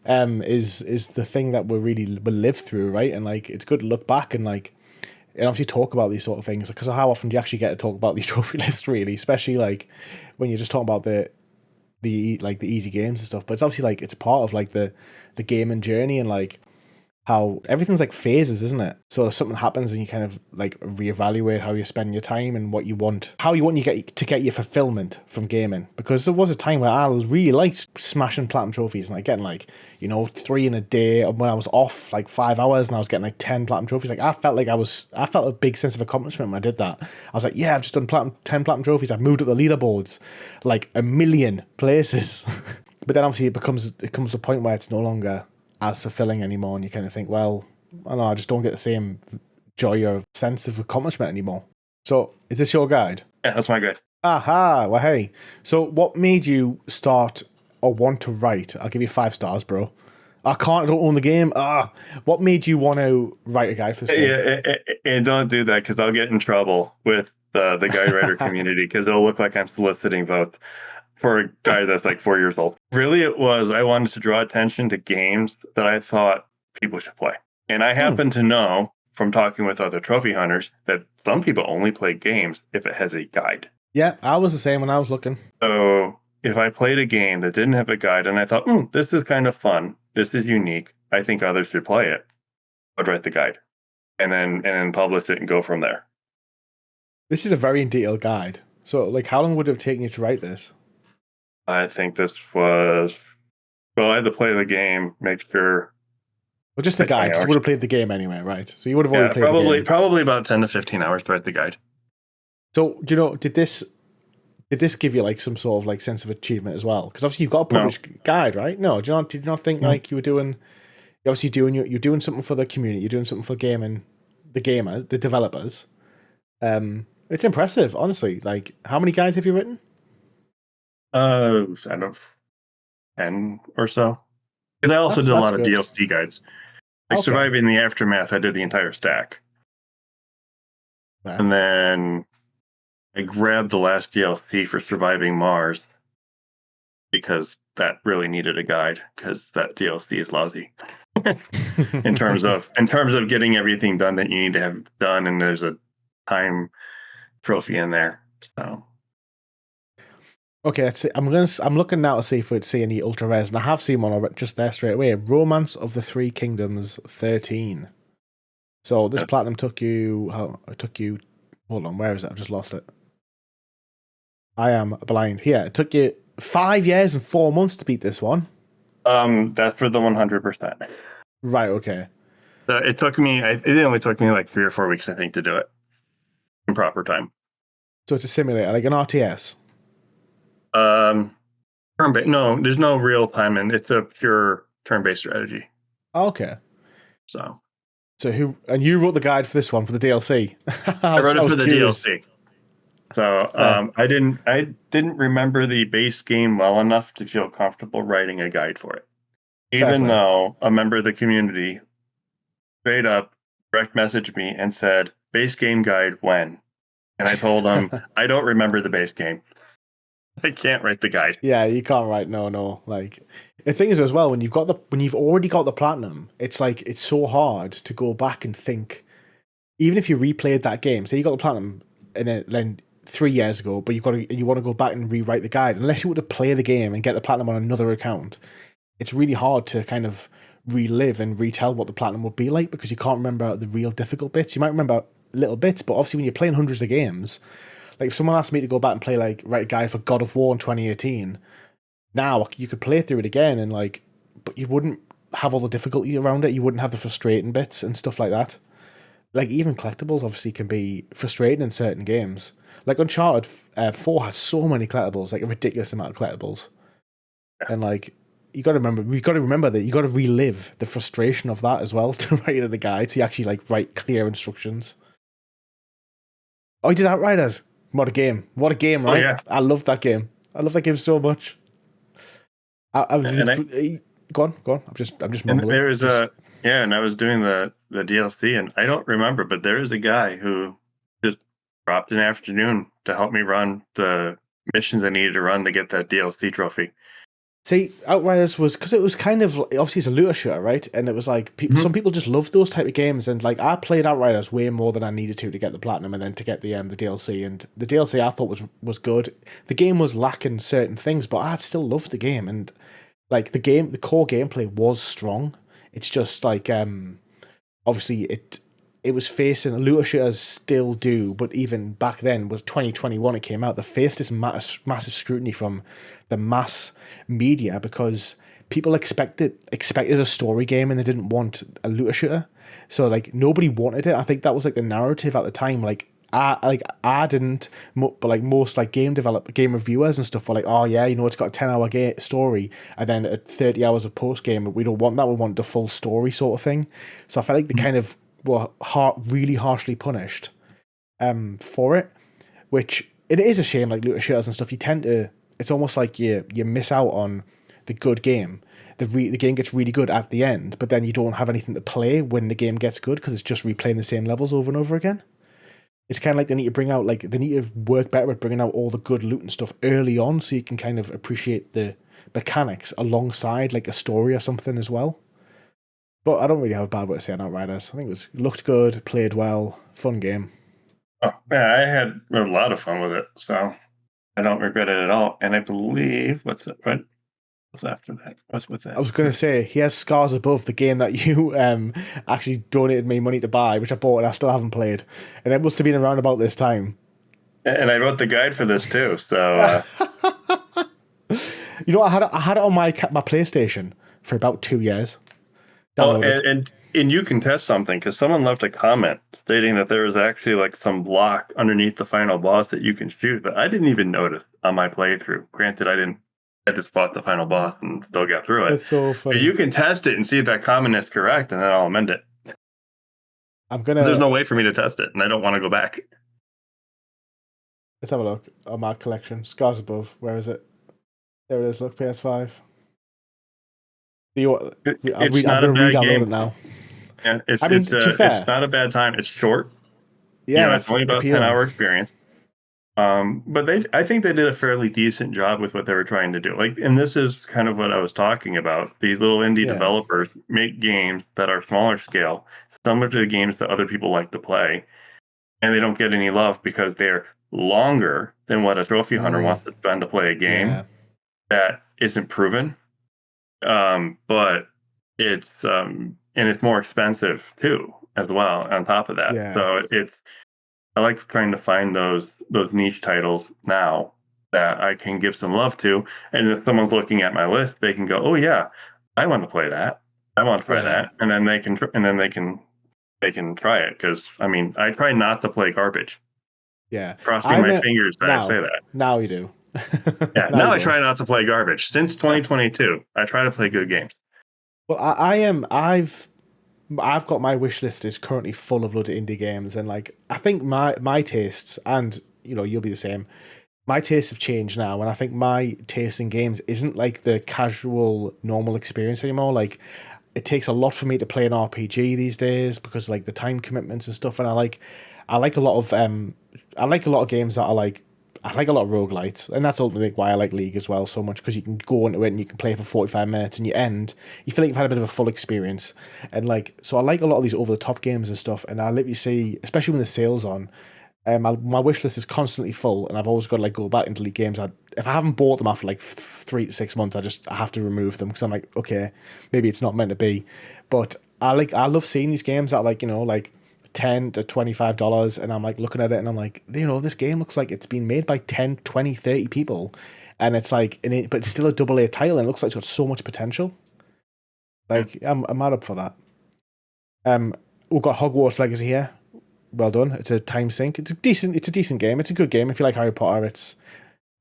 is the thing that we live through, right? And like it's good to look back and like and obviously talk about these sort of things because how often do you actually get to talk about these trophy lists really, especially like when you're just talking about the easy games and stuff. But it's obviously like it's part of like the gaming journey and like how everything's like phases, isn't it? So if something happens and you kind of like reevaluate how you spend your time and what you want, how you want to get your fulfillment from gaming. Because there was a time where I really liked smashing platinum trophies and like getting like 3 in a day. And when I was off like 5 hours and I was getting like 10 platinum trophies, like I felt a big sense of accomplishment when I did that. I was like, yeah, I've just done 10 platinum trophies. I've moved up the leaderboards like a million places. But then obviously it comes to a point where it's no longer as fulfilling anymore, and you kind of think, well, I don't know, I just don't get the same joy or sense of accomplishment anymore. So, is this your guide? Yeah, that's my guide. Aha, well, hey. So, what made you start or want to write? I'll give you 5 stars, bro. I don't own the game. What made you want to write a guide for this game? Yeah, and don't do that because I'll get in trouble with the guide writer community because it'll look like I'm soliciting votes for a guy that's like 4 years old. Really, it was I wanted to draw attention to games that I thought people should play. And I happen to know from talking with other trophy hunters that some people only play games if it has a guide. Yeah, I was the same when I was looking. So if I played a game that didn't have a guide and I thought, this is kind of fun, this is unique, I think others should play it, I'd write the guide and then publish it and go from there. This is a very detailed guide. So, like, how long would it have taken you to write this? I think this was, well, I had to play the game, make sure. Well, just the guide, because you would have played the game anyway, right? So you would have already played the game. Probably about 10 to 15 hours to write the guide. So, do you know, did this give you like some sort of like sense of achievement as well? Because obviously you've got a published guide, right? No, did you not think like you were doing, you're doing something for the community, you're doing something for gaming, the gamers, the developers. It's impressive, honestly. Like, how many guides have you written? Out of 10 or so. Because I also did a That's lot of good. DLC guides. Like Okay. Surviving the Aftermath, I did the entire stack. Yeah. And then I grabbed the last DLC for Surviving Mars because that really needed a guide because that DLC is lousy in terms of getting everything done that you need to have done, and there's a time trophy in there. So Okay, I'm looking now to see if we'd see any ultra rares, and I have seen one just there straight away. Romance of the Three Kingdoms 13. So this platinum took you. Hold on, where is it? I've just lost it. I am blind. Here, it took you 5 years and 4 months to beat this one. that's for the 100%. Right. Okay. So it took me. It only took me like 3 or 4 weeks, I think, to do it in proper time. So it's a simulator, like an RTS. Turn-based. No, there's no real time, and it's a pure turn-based strategy. Okay. So you wrote the guide for this one for the DLC. I wrote it for the curious. DLC. So I didn't remember the base game well enough to feel comfortable writing a guide for it. Even though a member of the community straight up direct messaged me and said, "Base game guide when?" And I told him, "I don't remember the base game. I can't write the guide." Yeah, you can't write no. Like the thing is as well, when you've already got the platinum, it's like it's so hard to go back and think. Even if you replayed that game, say you got the platinum and then 3 years ago, but you want to go back and rewrite the guide, unless you were to play the game and get the platinum on another account, it's really hard to kind of relive and retell what the platinum would be like because you can't remember the real difficult bits. You might remember little bits, but obviously when you're playing hundreds of games, like if someone asked me to go back and play write a guide for God of War in 2018, now you could play through it again and but you wouldn't have all the difficulty around it. You wouldn't have the frustrating bits and stuff like that. Like even collectibles obviously can be frustrating in certain games. Like Uncharted 4 has so many collectibles, like a ridiculous amount of collectibles, and like we got to remember that you got to relive the frustration of that as well to write in the guide to actually like write clear instructions. Oh, he did Outriders. What a game! What a game, right? Oh, yeah. I love that game. I love that game so much. Go on. I'm just mumbling. And there was and I was doing the DLC, and I don't remember, but there is a guy who just dropped an afternoon to help me run the missions I needed to run to get that DLC trophy. See, Outriders was because it was kind of obviously it's a looter shooter, right? And it was like some people just love those type of games, and like I played Outriders way more than I needed to get the platinum and then to get the DLC. And the DLC I thought was good. The game was lacking certain things, but I still loved the game, and like the core gameplay was strong. It's just like obviously it was facing looter shooters still do, but even back then was 2021 it came out. They faced this massive scrutiny from the mass media because people expected a story game and they didn't want a looter shooter. So like nobody wanted it. I think that was like the narrative at the time. Like I didn't, but like most like game reviewers and stuff were like, oh yeah, it's got a 10-hour story, and then at 30 hours of post game, we don't want that. We want the full story sort of thing. So I felt like they kind of were really harshly punished for it, which it is a shame. Like looter shooters and stuff, you tend to. It's almost like you miss out on the good game. The game gets really good at the end, but then you don't have anything to play when the game gets good because it's just replaying the same levels over and over again. It's kind of like they need to work better at bringing out all the good loot and stuff early on so you can kind of appreciate the mechanics alongside like a story or something as well. But I don't really have a bad word to say on Outriders. I think it looked good, played well, fun game. Oh, yeah, I had a lot of fun with it, so I don't regret it at all. And I believe what's after that? What's with that? I was going to say, he has Scars Above, the game that you actually donated me money to buy, which I bought and I still haven't played. And it must have been around about this time. And I wrote the guide for this too, so... I had it on my PlayStation for about 2 years. Oh, and you can test something, because someone left a comment stating that there was actually like some block underneath the final boss that you can shoot, but I didn't even notice on my playthrough. Granted, I just fought the final boss and still got through it. That's so funny. But you can test it and see if that comment is correct, and then I'll amend it. There's no way for me to test it, and I don't want to go back. Let's have a look on my collection. Scars Above. Where is it? There it is. Look, PS5. I'm It's not a going to bad re-download game. it now. Yeah, I mean, to be it's fair, not a bad time. It's short. yeah, It's that's only about appealing. 10-hour experience. But I think they did a fairly decent job with what they were trying to do. Like, and this is kind of what I was talking about. These little indie Yeah. developers make games that are smaller scale, similar to the games that other people like to play, and they don't get any love because they're longer than what a trophy hunter wants to spend to play a game Yeah. that isn't proven. But and it's more expensive too, as well, on top of that. Yeah. So I like trying to find those niche titles now that I can give some love to, and if someone's looking at my list, they can go, "Oh yeah, I want to play that. I want to try Yeah. that," and then they can try it. Because I mean, I try not to play garbage. Yeah. Crossing my fingers that I say Now. that. Now you do. Yeah, Now now you I don't. try not to play garbage. Since 2022, I try to play good games. Well, I am. I've got my wish list is currently full of load of indie games, and like I think my tastes, and you'll be the same. My tastes have changed now, and I think my taste in games isn't like the casual normal experience anymore. Like it takes a lot for me to play an RPG these days because like the time commitments and stuff, and I like a lot of games that are like. I like a lot of roguelites, and that's ultimately why I like League as well so much, because you can go into it and you can play for 45 minutes and you feel like you've had a bit of a full experience. And like, so I like a lot of these over the top games and stuff, and I literally see, especially when the sale's on, my wish list is constantly full, and I've always got to like go back into League games. If I haven't bought them after like 3 to 6 months, I have to remove them because I'm like, okay, maybe it's not meant to be. But I love seeing these games that are like, like $10 to $25, and I'm like looking at it and I'm like, this game looks like it's been made by 10, 20, 30 people, and it's like, but it's still a double A title, and it looks like it's got so much potential. Like I'm mad up for that. We've got Hogwarts Legacy here. Well done. It's a time sink. It's a decent game. It's a good game. If you like Harry Potter,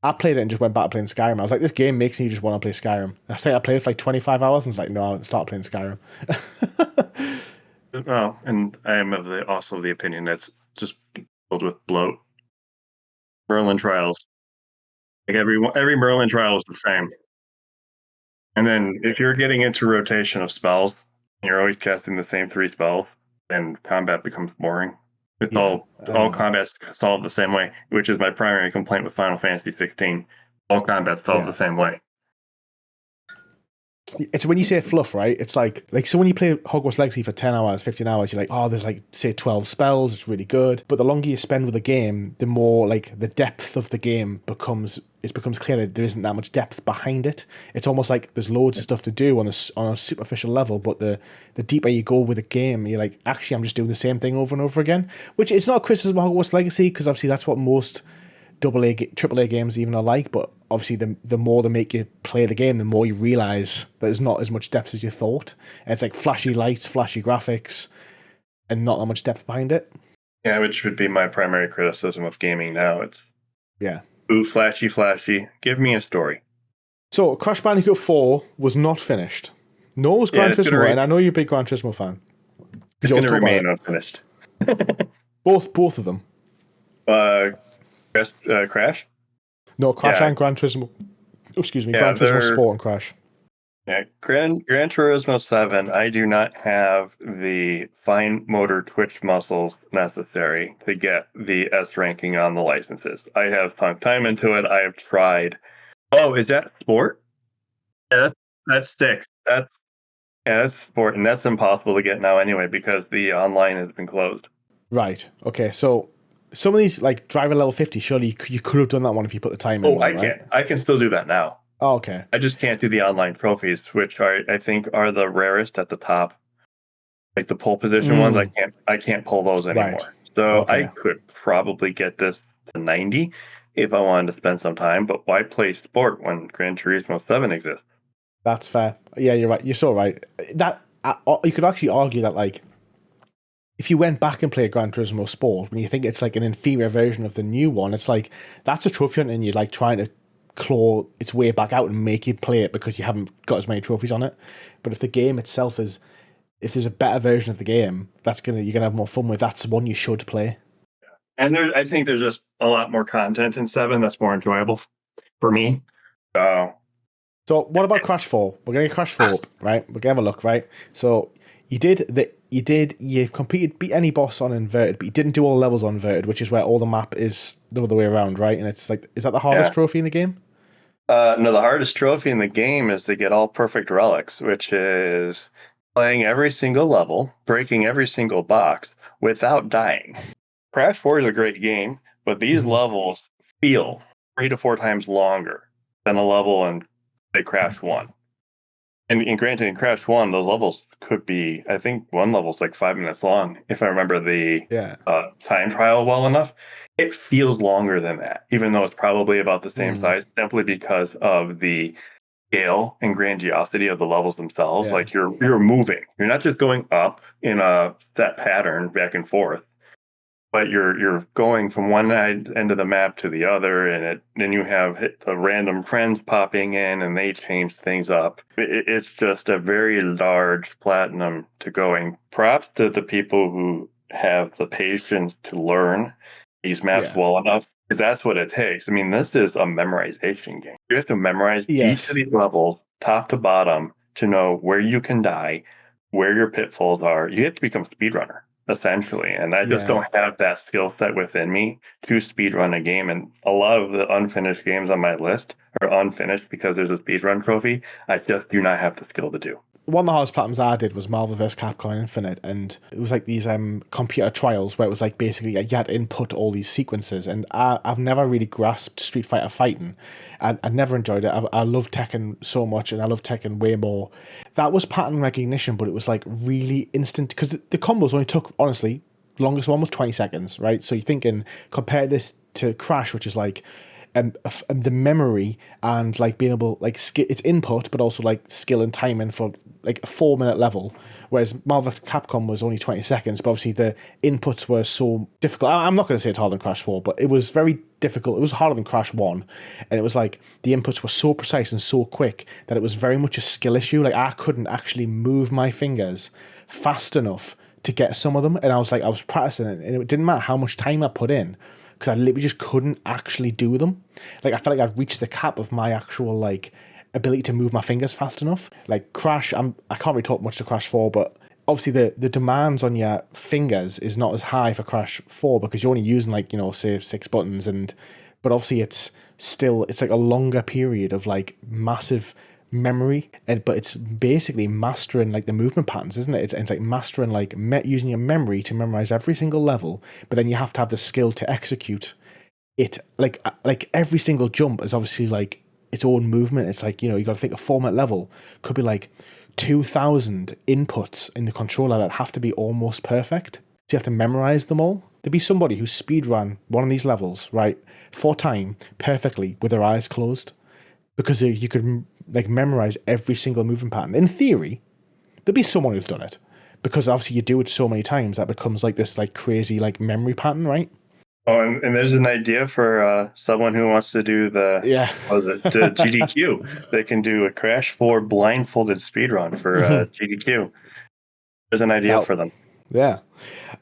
I played it and just went back to playing Skyrim. I was like, this game makes me just want to play Skyrim. I say I played it for like 25 hours and it's like, no, I'll start playing Skyrim. Well, and I am also of the opinion that's just filled with bloat. Merlin trials. Like every Merlin trial is the same. And then if you're getting into rotation of spells, and you're always casting the same 3 spells, then combat becomes boring. It's Yeah. all combats solved the same way, which is my primary complaint with Final Fantasy 16. All combats solved the same way. It's when you say fluff, right? It's like so when you play Hogwarts Legacy for 10 hours, 15 hours, you're like, oh, there's like, say 12 spells, it's really good. But the longer you spend with a game, the more like the depth of the game becomes clear that there isn't that much depth behind it. It's almost like there's loads of stuff to do on a superficial level, but the deeper you go with a game, you're like, actually, I'm just doing the same thing over and over again. Which is not a criticism of Hogwarts Legacy, because obviously that's what most AAA games even are like, but obviously the more they make you play the game, the more you realise that there's not as much depth as you thought. And it's like flashy lights, flashy graphics, and not that much depth behind it. Yeah, which would be my primary criticism of gaming now. It's ooh, flashy. Give me a story. So Crash Bandicoot 4 was not finished. Nor was Gran Turismo, and I know you're a big Gran Turismo fan. It's going to remain unfinished. both of them. Crash? No, Crash and Gran Turismo. Excuse me, Gran Turismo Sport and Crash. Yeah, Gran Turismo 7, I do not have the fine motor twitch muscles necessary to get the S ranking on the licenses. I have sunk time into it. I have tried. Oh, is that sport? Yeah, that's 6. That's sport, and that's impossible to get now anyway because the online has been closed. Right. Okay, so some of these, like driver level 50, surely you could have done that one if you put the time in. Oh, I can't. I can still do that now. Oh, okay. I just can't do the online trophies, which I think are the rarest at the top. Like the pole position ones, I can't pull those anymore. Right. So I could probably get this to 90 if I wanted to spend some time, but why play sport when Gran Turismo 7 exists? That's fair. Yeah, you're right. You're so right. That you could actually argue that, like, if you went back and played Gran Turismo Sport, when you think it's like an inferior version of the new one, it's like that's a trophy hunt, and you're like trying to claw its way back out and make you play it because you haven't got as many trophies on it. But if the game itself is, if there's a better version of the game, you're gonna have more fun with. That's one you should play. And I think there's just a lot more content in 7 that's more enjoyable for me. So So what about Crash 4? We're gonna get Crash 4 up, right? We're gonna have a look, right? So you completed beat any boss on inverted, but you didn't do all the levels on inverted, which is where all the map is the other way around, right? And it's like, is that the hardest Yeah. trophy in the game? No, the hardest trophy in the game is to get all perfect relics, which is playing every single level, breaking every single box without dying. Crash 4 is a great game, but these Mhm. levels feel 3 to 4 times longer than a level in, say, Crash 1. And granted, in Crash 1, those levels could be, I think one level's like 5 minutes long, if I remember the Yeah. time trial well enough. It feels longer than that, even though it's probably about the same Mm. size, simply because of the scale and grandiosity of the levels themselves. Yeah. Like you're moving. You're not just going up in a set pattern back and forth, but you're going from one end of the map to the other, and then you have the random friends popping in, and they change things up. It's just a very large platinum to going. Props to the people who have the patience to learn these maps Yeah. well enough. That's what it takes. I mean, this is a memorization game. You have to memorize each of Yes. these levels, top to bottom, to know where you can die, where your pitfalls are. You have to become a speedrunner essentially. And I just Yeah. don't have that skill set within me to speedrun a game. And a lot of the unfinished games on my list are unfinished because there's a speedrun trophy. I just do not have the skill to do. One of the hardest platinums I did was Marvel vs. Capcom Infinite, and it was like these computer trials where it was like basically you had to input all these sequences, and I've never really grasped Street Fighter fighting. I never enjoyed it. I love Tekken so much, and I love Tekken way more. That was pattern recognition, but it was like really instant, because the combos only took, honestly, the longest one was 20 seconds, right? So you're thinking, compare this to Crash, which is like the memory and like being able like it's input but also like skill and timing for like a 4 minute level, whereas Marvel Capcom was only 20 seconds, but obviously the inputs were so difficult. I'm not going to say it's harder than Crash 4, but it was very difficult. It was harder than Crash 1, and it was like the inputs were so precise and so quick that it was very much a skill issue. Like I couldn't actually move my fingers fast enough to get some of them, and I was practicing it, and it didn't matter how much time I put in, because I literally just couldn't actually do them. Like I felt like I'd reached the cap of my actual like ability to move my fingers fast enough. Like Crash, I can't really talk much to Crash 4, but obviously the demands on your fingers is not as high for Crash 4 because you're only using like, say 6 buttons, but obviously it's like a longer period of like massive memory, but it's basically mastering like the movement patterns, isn't it? It's like mastering like using your memory to memorize every single level, but then you have to have the skill to execute it. Like every single jump is obviously like its own movement. It's like, you got to think a 4-minute level could be like 2,000 inputs in the controller that have to be almost perfect. So you have to memorize them all. There'd be somebody who speedrun one of these levels, right, for time perfectly with their eyes closed, because you could like memorize every single movement pattern. In theory, there'd be someone who's done it, because obviously you do it so many times that becomes like this like crazy like memory pattern, right? Oh, and there's an idea for someone who wants to do the GDQ. They can do a Crash 4 blindfolded speedrun for GDQ. There's an idea for them. Yeah.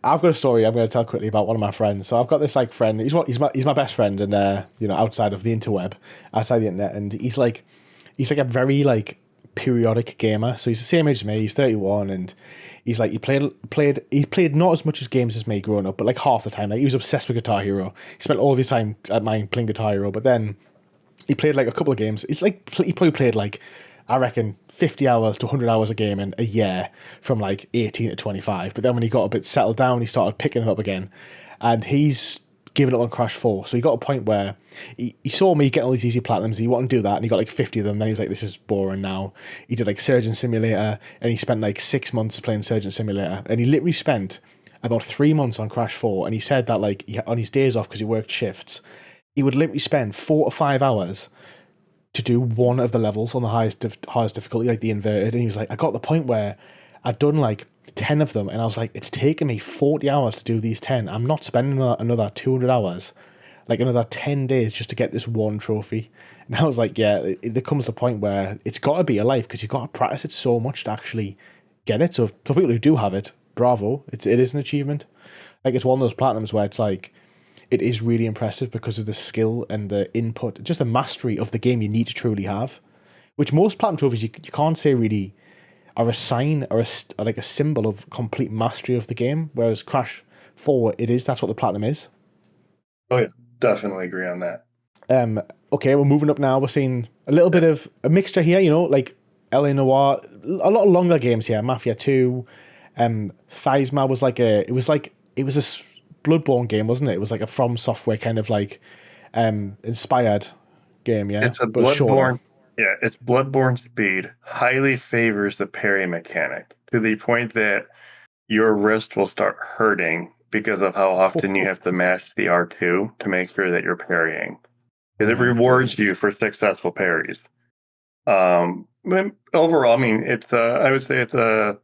I've got a story I'm going to tell quickly about one of my friends. So I've got this like friend. He's my best friend, and outside of the interweb, outside the internet, and he's like a very like periodic gamer. So he's the same age as me. He's 31, and he's like he played not as much as games as me growing up, but like half the time. Like he was obsessed with Guitar Hero. He spent all of his time at mine playing Guitar Hero, but then he played like a couple of games. It's like he probably played like, I reckon, 50 hours to 100 hours a game in a year from like 18 to 25. But then when he got a bit settled down, he started picking it up again. And he's given up on Crash 4. So he got a point where he saw me getting all these easy platinums. He wanted to do that, and he got like 50 of them. Then he was like, this is boring now. He did like Surgeon Simulator, and he spent like 6 months playing Surgeon Simulator. And he literally spent about 3 months on Crash 4. And he said that like on his days off, because he worked shifts, he would literally spend 4 to 5 hours to do one of the levels on the hardest difficulty, like the inverted. And he was like, I got the point where I'd done like 10 of them, and I was like, it's taken me 40 hours to do these 10. I'm not spending another 200 hours, like another 10 days just to get this one trophy. And I was like, yeah, there comes the point where it's got to be a life, because you've got to practice it so much to actually get it. So for people who do have it, bravo. It is an achievement. Like it's one of those platinums where it's like, it is really impressive because of the skill and the input, just the mastery of the game you need to truly have, which most platinum trophies you can't say really are a sign or or like a symbol of complete mastery of the game, whereas Crash 4, that's what the platinum is. Oh yeah, definitely agree on that. Okay, we're moving up now. We're seeing a little bit of a mixture here, like LA Noire, a lot of longer games here. Mafia 2, Phasma was it was a Bloodborne game, wasn't it? It was like a From Software kind of like inspired game, yeah. It's a but shorter. Bloodborne. Yeah, it's Bloodborne speed highly favors the parry mechanic to the point that your wrist will start hurting because of how often you have to mash the R2 to make sure that you're parrying. Because it rewards you for successful parries. But overall, I mean, I would say it's a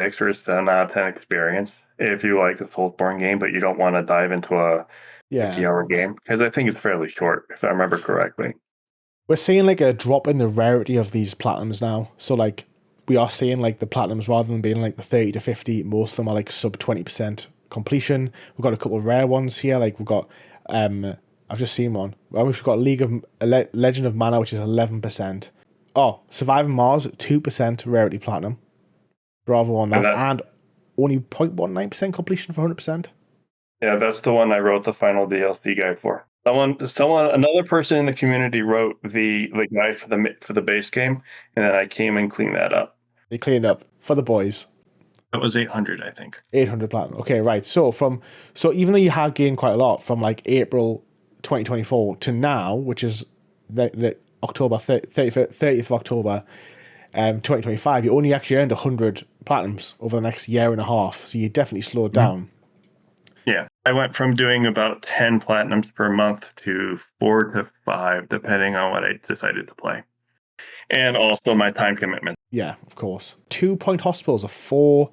6 or 7 out of 10 experience if you like a Soulsborne game, but you don't want to dive into a 50-hour game, because I think it's fairly short, if I remember correctly. We're seeing like a drop in the rarity of these platinums now. So like we are seeing like the platinums, rather than being like the 30 to 50, most of them are like sub 20% completion. We've got a couple of rare ones here. Like we've got I've just seen one. Well, we've got Legend of Mana, which is 11%. Oh, Surviving Mars, 2% rarity platinum. Bravo on that. And only 0.19% completion for 100%. Yeah, that's the one I wrote the final DLC guide for. Another person in the community wrote the guide for the base game, and then I came and cleaned that up. They cleaned up for the boys. It was 800, I think. 800 platinum. Okay, right. So even though you had gained quite a lot from like April 2024 to now, which is the October 30th of October 2025, you only actually earned 100 platinums over the next year and a half. So you definitely slowed down. Yeah, I went from doing about 10 platinums per month to 4 to 5, depending on what I decided to play. And also my time commitment. Yeah, of course. 2 Point Hospitals, a 4%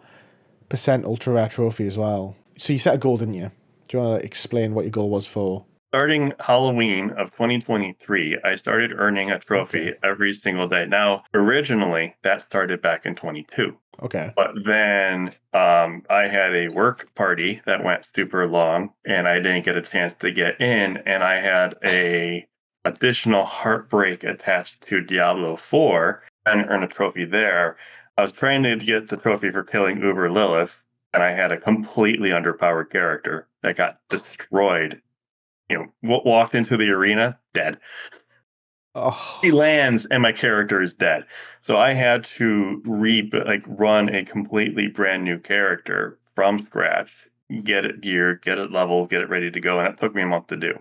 ultra rare trophy as well. So you set a goal, didn't you? Do you want to explain what your goal was for? Starting Halloween of 2023, I started earning a trophy every single day. Now, originally, that started back in 22. Okay. But then I had a work party that went super long, and I didn't get a chance to get in, and I had a additional heartbreak attached to Diablo 4 and earn a trophy there. I was trying to get the trophy for killing Uber Lilith, and I had a completely underpowered character that got destroyed. Walked into the arena, dead. Oh. He lands, and my character is dead. So I had to run a completely brand new character from scratch, get it geared, get it leveled, get it ready to go, and it took me a month to do.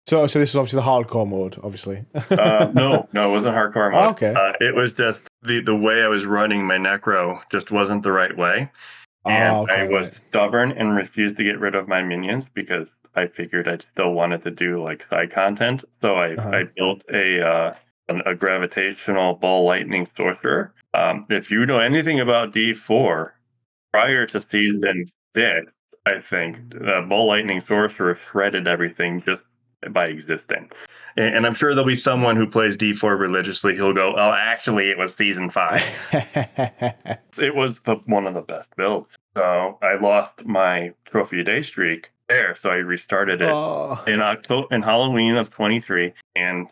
So this was obviously the hardcore mode, obviously. No, it wasn't hardcore mode. Oh, okay. It was just the way I was running my Necro just wasn't the right way. And I was stubborn and refused to get rid of my minions because I figured I still wanted to do like side content. So I built a gravitational ball lightning sorcerer. If you know anything about D4, prior to season 6, I think the ball lightning sorcerer shredded everything just by existing. And I'm sure there'll be someone who plays D4 religiously who'll go, oh, actually, it was season 5. It was one of the best builds. So I lost my trophy a day streak there, so I restarted it in Halloween of 23. And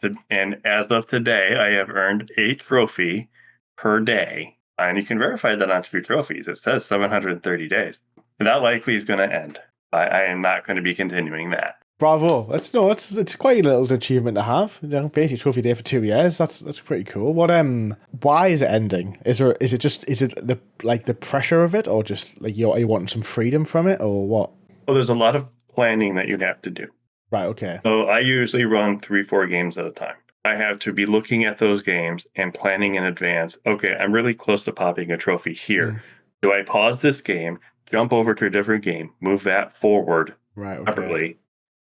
as of today, I have earned a trophy per day. And you can verify that on True Trophies. It says 730 days. And that likely is going to end. I am not going to be continuing that. Bravo! It's quite a little achievement to have. Basically, trophy day for 2 years. That's pretty cool. Why is it ending? Is it the pressure of it, or just like are you wanting some freedom from it, or what? Well, there's a lot of planning that you'd have to do. Right. Okay. So I usually run 3-4 games at a time. I have to be looking at those games and planning in advance. Okay, I'm really close to popping a trophy here. Do I pause this game, jump over to a different game, move that forward separately?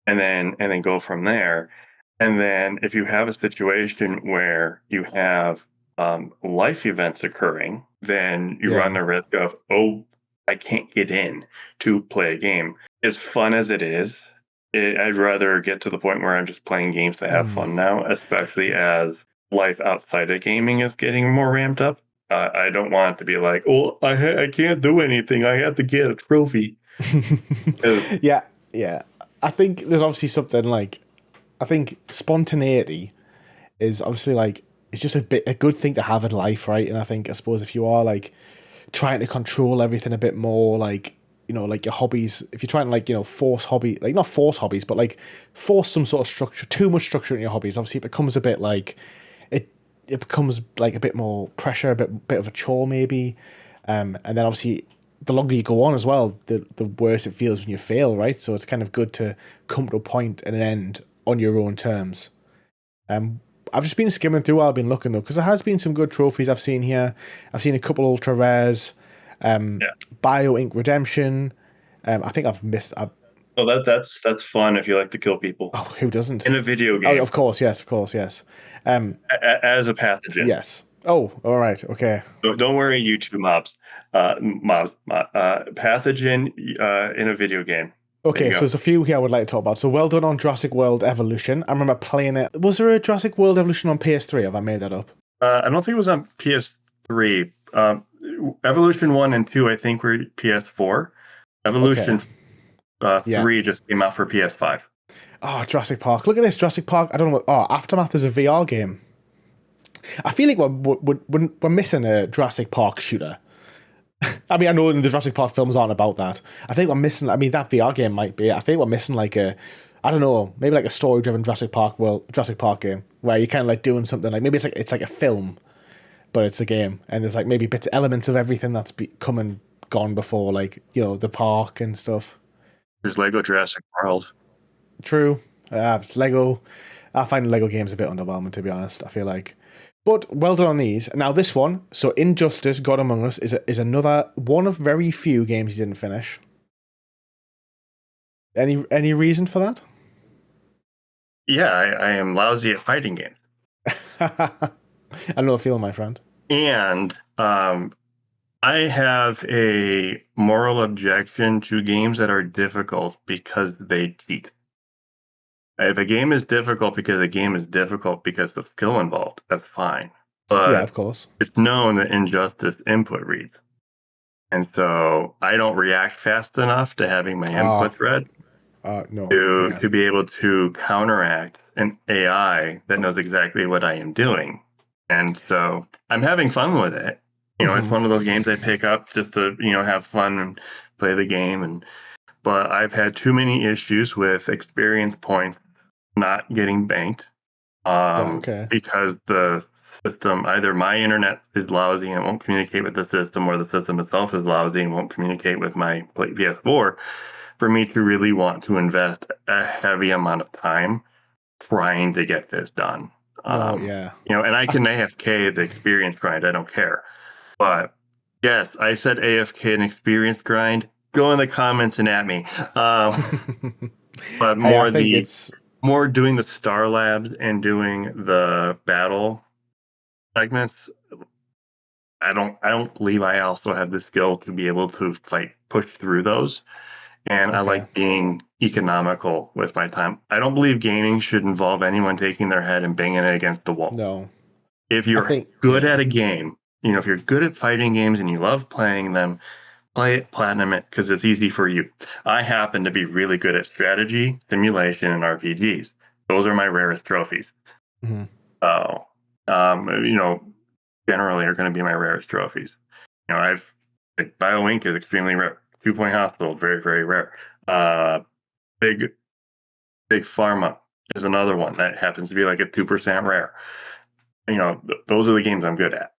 And then go from there. And then if you have a situation where you have life events occurring, then you run the risk of, I can't get in to play a game. As fun as it is, I'd rather get to the point where I'm just playing games to have fun now, especially as life outside of gaming is getting more ramped up. I don't want it to be like, I can't do anything. I have to get a trophy. Yeah. I think there's obviously something I think spontaneity is obviously it's just a good thing to have in life, right? And I suppose if you are like trying to control everything a bit more, like, you know, like your hobbies, if you're trying to like, you know, force hobby, like not force hobbies, but like force some sort of structure, too much structure in your hobbies, obviously it becomes a bit like it becomes like a bit more pressure, a bit of a chore maybe. And then obviously the longer you go on as well, the worse it feels when you fail, right? So it's kind of good to come to a point and an end on your own terms. I've just been skimming through while I've been looking though, because there has been some good trophies I've seen here. I've seen a couple ultra rares, Yeah. Bio Ink Redemption. I think I've missed. Oh, that's fun if you like to kill people Oh, who doesn't? in a video Oh, game of course, yes. as a pathogen. Yes. Oh, all right, okay. Don't worry, YouTube pathogen in a video game. Okay, so there's a few here I would like to talk about. So well done on Jurassic World Evolution. I remember playing it. Was there a Jurassic World Evolution on PS3? Have I made that up? I don't think it was on PS3. Evolution 1 and 2, I think, were PS4. Evolution 3 just came out for PS5. Oh, Jurassic Park. Look at this, Jurassic Park. I don't know what... Oh, Aftermath is a VR game. I feel like we're missing a Jurassic Park shooter. I mean, I know the Jurassic Park films aren't about that. I think we're missing... I mean, that VR game might be... I think we're missing like a... I don't know, maybe like a story-driven Jurassic Park game where you're kind of like doing something like... Maybe it's like a film, but it's a game. And there's like maybe elements of everything that's come and gone before, like, you know, the park and stuff. There's Lego Jurassic World. True. Lego. I find Lego games a bit underwhelming, to be honest, I feel like. But well done on these. Now this one, so Injustice: God Among Us is another one of very few games you didn't finish. Any reason for that? Yeah, I am lousy at fighting games. I know the feeling, my friend. And I have a moral objection to games that are difficult because they cheat. If a game is difficult because a game is difficult because of skill involved, that's fine. But yeah, of course. It's known that Injustice input reads. And so I don't react fast enough to having my input read to be able to counteract an AI that knows exactly what I am doing. And so I'm having fun with it. You know, It's one of those games I pick up just to, you know, have fun and play the game. But I've had too many issues with experience points not getting banked because the system, either my internet is lousy and it won't communicate with the system, or the system itself is lousy and won't communicate with my PS4, for me to really want to invest a heavy amount of time trying to get this done. You know, and I can AFK the experience grind. I don't care. But yes, I said AFK and experience grind. Go in the comments and at me. But more doing the Star Labs and doing the battle segments. I don't believe I also have the skill to be able to push through those. And I like being economical with my time. I don't believe gaming should involve anyone taking their head and banging it against the wall. No. If you're good at a game, you know, if you're good at fighting games and you love playing them, play it, platinum it, because it's easy for you. I happen to be really good at strategy, simulation, and RPGs. Those are my rarest trophies. Mm-hmm. So, you know, generally are going to be my rarest trophies. You know, Bio Ink is extremely rare. 2 Point Hospital, very, very rare. Big Pharma is another one that happens to be like a 2% rare. You know, those are the games I'm good at.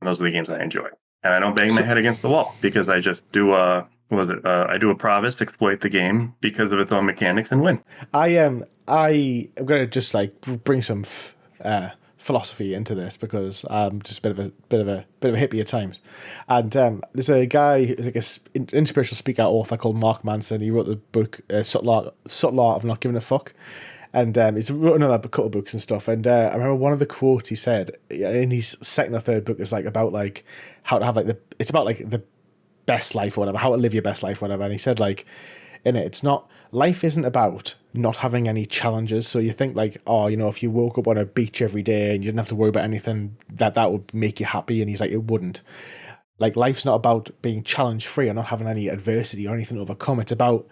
And those are the games I enjoy. And I don't bang my head against the wall because I just do I do a Provis, exploit the game because of its own mechanics and win. I am going to just like bring some philosophy into this because I'm just a bit of a hippie at times. And there's a guy who's like an inspirational speaker author called Mark Manson. He wrote the book Subtle Art of Not Giving a Fuck. And he's written another couple of books and stuff. And I remember one of the quotes he said in his second or third book is like about like how to have like it's about like the best life or whatever, how to live your best life or whatever. And he said like in it, life isn't about not having any challenges. So you think like, oh, you know, if you woke up on a beach every day and you didn't have to worry about anything, that would make you happy. And he's like, it wouldn't. Like life's not about being challenge free or not having any adversity or anything to overcome. It's about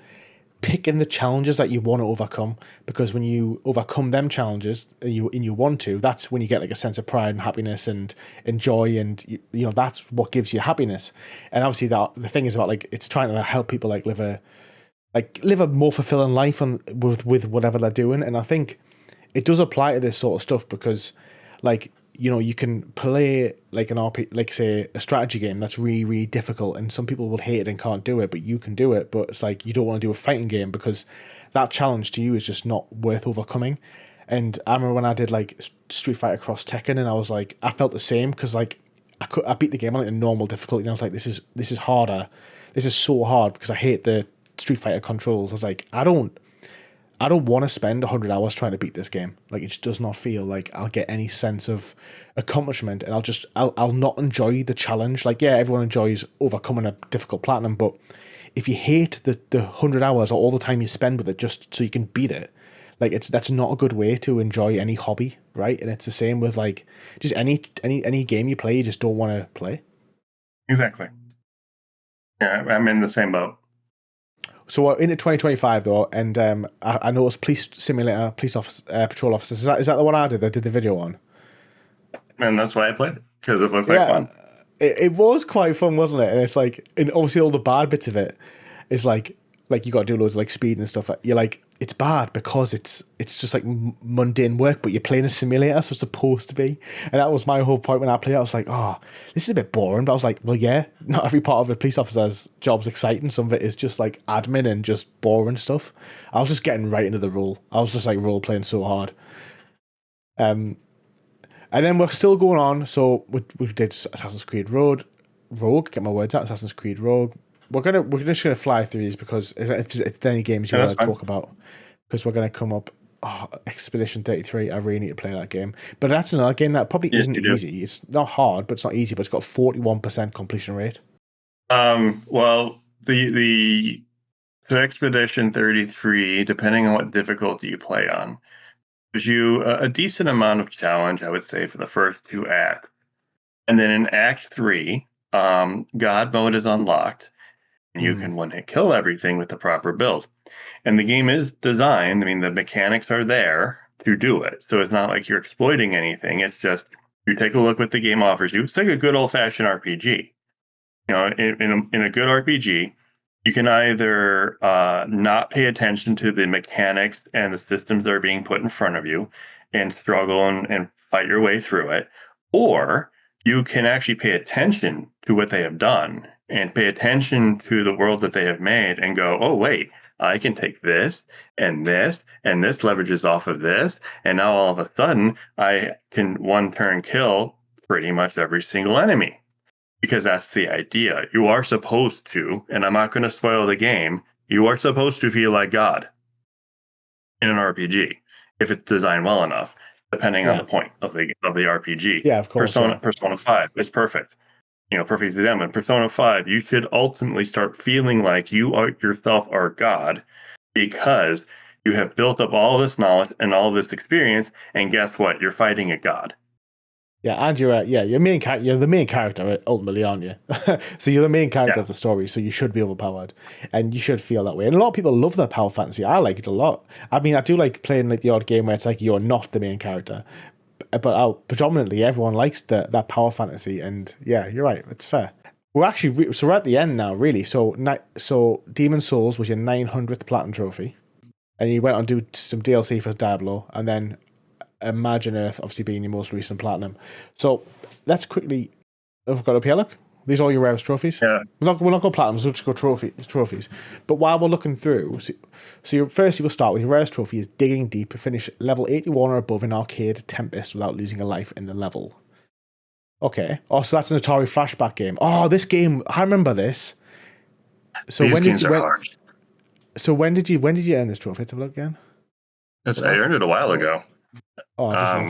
picking the challenges that you want to overcome, because when you overcome them challenges and you want to, that's when you get like a sense of pride and happiness and joy, and you know that's what gives you happiness. And obviously that the thing is about like it's trying to help people like live a more fulfilling life with whatever they're doing. And I think it does apply to this sort of stuff because like, you know, you can play like an RP, like say a strategy game that's really, really difficult, and some people will hate it and can't do it, but you can do it. But it's like you don't want to do a fighting game because that challenge to you is just not worth overcoming. And I remember when I did like Street Fighter Cross Tekken, and I was like, I felt the same because like I beat the game on like a normal difficulty, and I was like, this is harder, this is so hard because I hate the Street Fighter controls. I was like, I don't want to spend 100 hours trying to beat this game. Like, it just does not feel like I'll get any sense of accomplishment, and I'll not enjoy the challenge. Like, yeah, everyone enjoys overcoming a difficult platinum, but if you hate the 100 hours or all the time you spend with it just so you can beat it, like that's not a good way to enjoy any hobby, right? And it's the same with like just any game you play, you just don't want to play. Exactly. Yeah, I'm in the same boat. So we're into 2025 though, and I noticed police simulator, patrol officers. Is that the one I did the video on? And that's why I played it, because it looked like fun. It was quite fun, wasn't it? And it's like, and obviously all the bad bits of it is like you got to do loads of like speed and stuff. You're like, it's bad because it's just like mundane work, but you're playing a simulator, so it's supposed to be. And that was my whole point when I played it. I was like, oh, this is a bit boring. But I was like, well, yeah, not every part of a police officer's job's exciting. Some of it is just like admin and just boring stuff. I was just getting right into the role. I was just like role playing so hard. And then we're still going on. So we did Assassin's Creed Rogue. Get my words out. Assassin's Creed Rogue. We're just gonna fly through these because if there's any games you want to talk about, because we're gonna come up. Oh, Expedition 33. I really need to play that game. But that's another game that probably isn't easy. It's not hard, but it's not easy. But it's got 41% completion rate. Well, the Expedition 33, depending on what difficulty you play on, gives you a decent amount of challenge, I would say, for the first two acts. And then in Act 3, God mode is unlocked, and you can one-hit kill everything with the proper build. And the game is designed, I mean, the mechanics are there to do it. So it's not like you're exploiting anything. It's just, you take a look what the game offers you. It's like a good old-fashioned RPG. You know, in a good RPG, you can either not pay attention to the mechanics and the systems that are being put in front of you and struggle and fight your way through it, or you can actually pay attention to what they have done and pay attention to the world that they have made and go, oh, wait, I can take this, and this leverages off of this, and now all of a sudden I can one-turn kill pretty much every single enemy. Because that's the idea. You are supposed to, and I'm not going to spoil the game, you are supposed to feel like God in an RPG if it's designed well enough, depending on the point of the RPG. Yeah, of course. Persona 5 is perfect. You know, perfect example. In Persona 5, you should ultimately start feeling like you yourself are God, because you have built up all this knowledge and all this experience, and guess what? You're fighting a God. Yeah, and you're the main character ultimately, aren't you? So you're the main character of the story, so you should be overpowered, and you should feel that way. And a lot of people love that power fantasy. I like it a lot. I mean, I do like playing like the odd game where it's like you're not the main character, but predominantly everyone likes that power fantasy. And yeah, you're right. It's fair. We're actually so we're at the end now, really. So Demon's Souls was your 900th platinum trophy, and you went on to do some DLC for Diablo, and then Imagine Earth obviously being your most recent platinum. So let's quickly, I've got up here, look, these are all your rarest trophies. Yeah. We're not going platinums, we'll just go trophies. But while we're looking through, first you will start with your rarest trophy is Digging Deep, finish level 81 or above in Arcade Tempest without losing a life in the level. Okay. Oh, so that's an Atari flashback game. Oh, this game, I remember this. So These games are hard. So when did you earn this trophy? Let's have a look again. I earned it a while ago. Oh,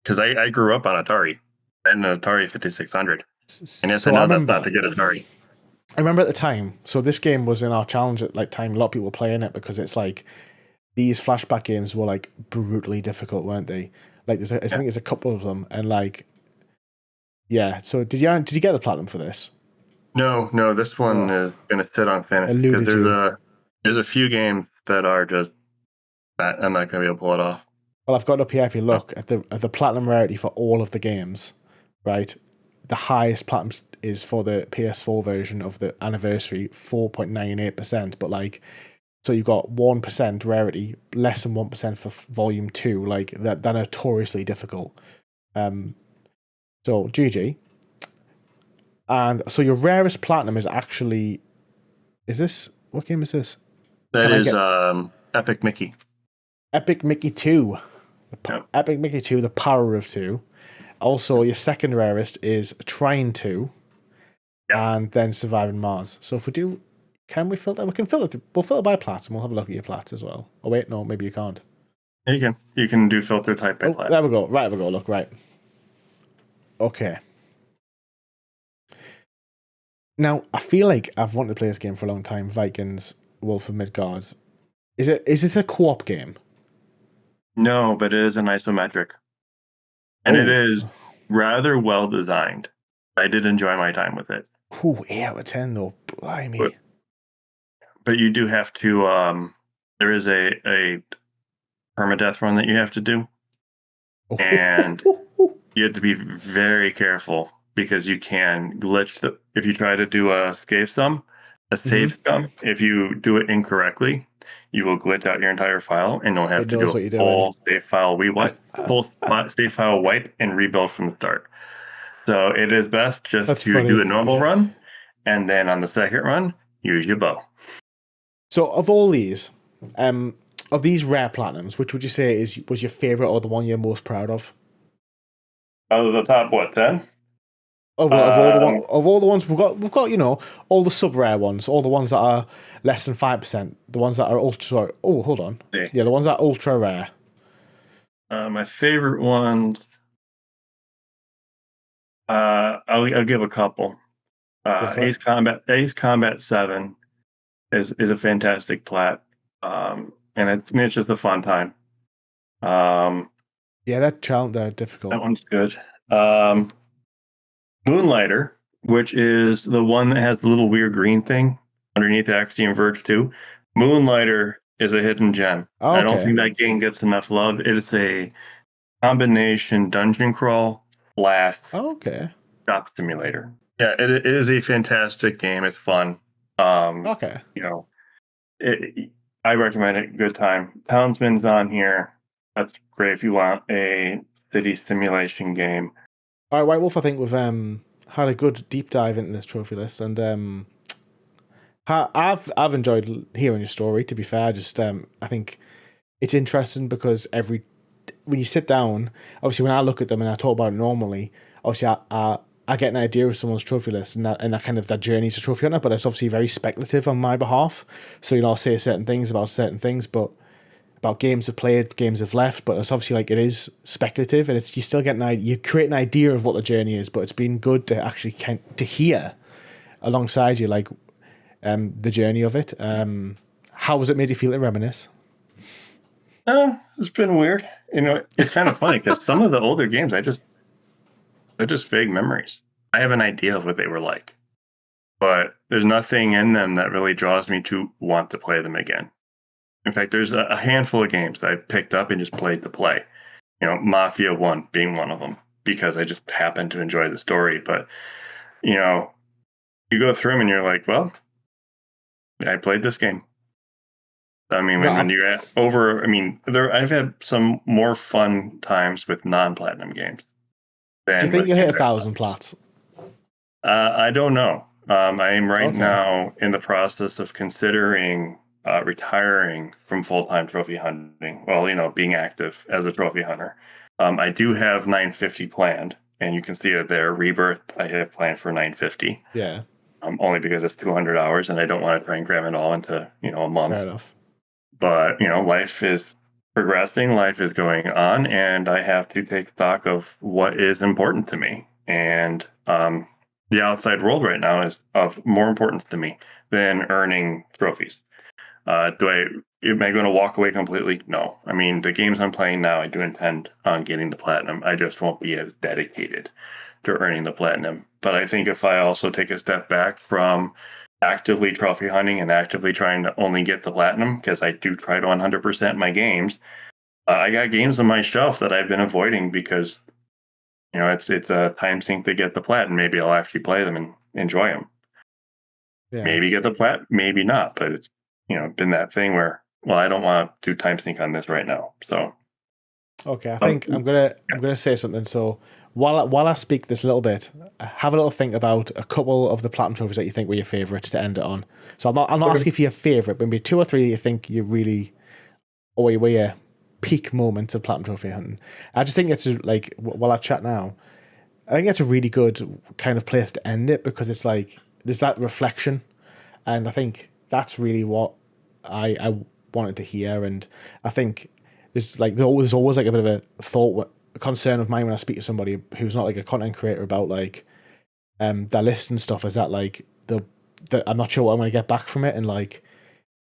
because I grew up on Atari and an Atari 5600, and yes, so I know that's not a good Atari. I remember at the time. So this game was in our challenge at like time. A lot of people were playing it because it's like these flashback games were like brutally difficult, weren't they? Like I think there's a couple of them, and like So did you get the platinum for this? No. This one is going to sit on Fantasy because There's a few games that are just that I'm not going to be able to pull it off. Well, I've got up here. If you look at the platinum rarity for all of the games, right? The highest platinum is for the PS4 version of the Anniversary, 4.98%. But like, so you've got 1% rarity, less than 1% for Volume 2. Like that, they're notoriously difficult. So GG. And so your rarest platinum is actually, is this, what game is this? That is Epic Mickey. Epic Mickey 2. Yep. Epic Mickey 2, The Power of 2. Also, your second rarest is Trine 2. Yep. And then Surviving Mars. So if we do, can we filter? We can filter. We'll filter by plats and we'll have a look at your plats as well. Oh, wait, no, maybe you can't. You can do filter type by plat. There we go. Right, there we go. Look, right. Okay. Now, I feel like I've wanted to play this game for a long time. Vikings, Wolf of Midgard. Is this a co-op game? No, but it is an isometric. And it is rather well designed. I did enjoy my time with it. Ooh, 8 out of 10 though. Blimey. But you do have to, there is a permadeath run that you have to do. And you have to be very careful because you can glitch if you try to do a save sum, if you do it incorrectly, you will glitch out your entire file and you'll have to do a full save file save file wipe and rebuild from the start. So it is best just to do a normal run, and then on the second run, use your bow. So of all these, of these rare platinums, which would you say was your favorite or the one you're most proud of? Out of the top, 10? Oh, well, of all the ones we've got, all the sub rare ones, all the ones that are less than 5%, the ones that are ultra. Oh, hold on. Yeah, the ones that are ultra rare. My favorite ones. I'll give a couple. Ace Combat 7 is a fantastic plat, and it's just a fun time. Yeah, they're difficult. That one's good. Moonlighter, which is the one that has the little weird green thing underneath Axiom Verge 2. Moonlighter is a hidden gem. Oh, okay. I don't think that game gets enough love. It is a combination dungeon crawl / shop simulator. Yeah, it is a fantastic game. It's fun. Okay. I recommend it. Good time. Townsman's on here. That's great if you want a city simulation game. All right, White Wolf, I think we've had a good deep dive into this trophy list, and I've enjoyed hearing your story. To be fair, I think it's interesting because when you sit down, obviously when I look at them and I talk about it normally, obviously I get an idea of someone's trophy list and that kind of that journey to trophy hunter, but it's obviously very speculative on my behalf. So I'll say certain things about certain things, but about games I've played, games I've left, but it's obviously like it is speculative, and you still get you create an idea of what the journey is. But it's been good to actually to hear alongside you like the journey of it. How has it made you feel to reminisce? It's been weird. It's kind of funny because some of the older games they're just vague memories. I have an idea of what they were like, but there's nothing in them that really draws me to want to play them again. In fact, there's a handful of games that I picked up and just played to play. Mafia 1 being one of them, because I just happened to enjoy the story. But, you go through them and you're like, well, I played this game. I mean, when you're I've had some more fun times with non-platinum games. Do you think you'll hit 1,000 plats? I don't know. I am right now in the process of considering retiring from full-time trophy hunting. Well, being active as a trophy hunter. I do have 950 planned, and you can see it there. Rebirth, I have planned for 950. Yeah. Only because it's 200 hours, and I don't want to try and cram it all into a month. Fair enough. But life is progressing, life is going on, and I have to take stock of what is important to me. And the outside world right now is of more importance to me than earning trophies. Am I going to walk away completely? No. I mean, the games I'm playing now, I do intend on getting the platinum. I just won't be as dedicated to earning the platinum. But I think if I also take a step back from actively trophy hunting and actively trying to only get the platinum, because I do try to 100% my games. I got games on my shelf that I've been avoiding because it's a time sink to get the plat, and maybe I'll actually play them and enjoy them. Yeah. Maybe get the plat, maybe not, but it's been that thing where, well, I don't want to do time sink on this right now. So Okay, I think I'm gonna say something. So while I speak this a little bit, have a little think about a couple of the platinum trophies that you think were your favourites to end it on. So I'm not Okay. asking for your favourite, but maybe two or three that you think you really, or were your peak moments of platinum trophy hunting. I just think it's like while I chat now, I think it's a really good kind of place to end it because it's like there's that reflection, and I think that's really what I wanted to hear, and I think there's always like a bit of a thought, a concern of mine when I speak to somebody who's not like a content creator about like their list and stuff. Is that like the I'm not sure what I'm going to get back from it, and like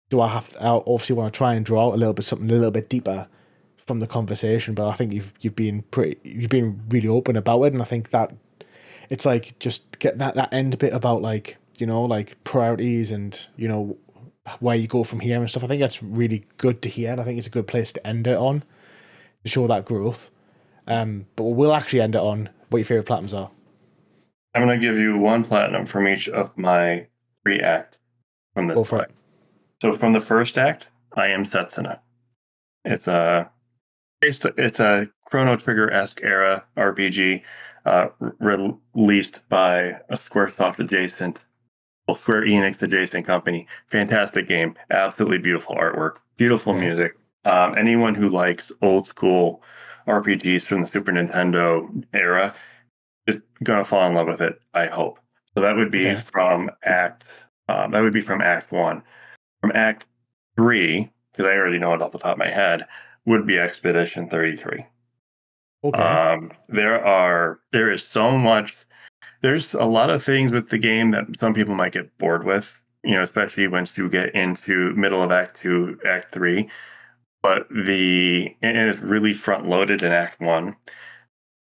do I have to? I obviously want to try and draw out a little bit something a little bit deeper from the conversation, but I think you've been really open about it, and I think that it's like just get that end bit about like like priorities and where you go from here and stuff. I think that's really good to hear, and I think it's a good place to end it on to show that growth. But we'll actually end it on what your favorite platinums are. I'm going to give you one platinum from each of my 3 acts from this Go for play. it. So from the first act, I Am Setsuna. It's a Chrono Trigger-esque era RPG, released by a Squaresoft adjacent, Square Enix adjacent company. Fantastic game, absolutely beautiful artwork, beautiful Yeah. music. Anyone who likes old school RPGs from the Super Nintendo era is gonna fall in love with it, I hope. So that would be Okay. from Act 1. From Act 3, because I already know it off the top of my head, would be Expedition 33. Okay. There is so much. There's a lot of things with the game that some people might get bored with, especially once you get into middle of Act 2, Act 3. But and it's really front loaded in Act 1.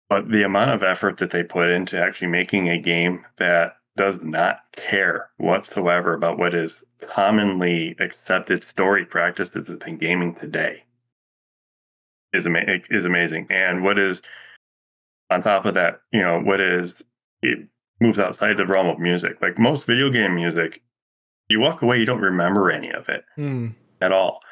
But the amount of effort that they put into actually making a game that does not care whatsoever about what is commonly accepted story practices in gaming today is amazing. And what is on top of that, it moves outside the realm of music. Like most video game music, you walk away, you don't remember any of it Hmm. at all.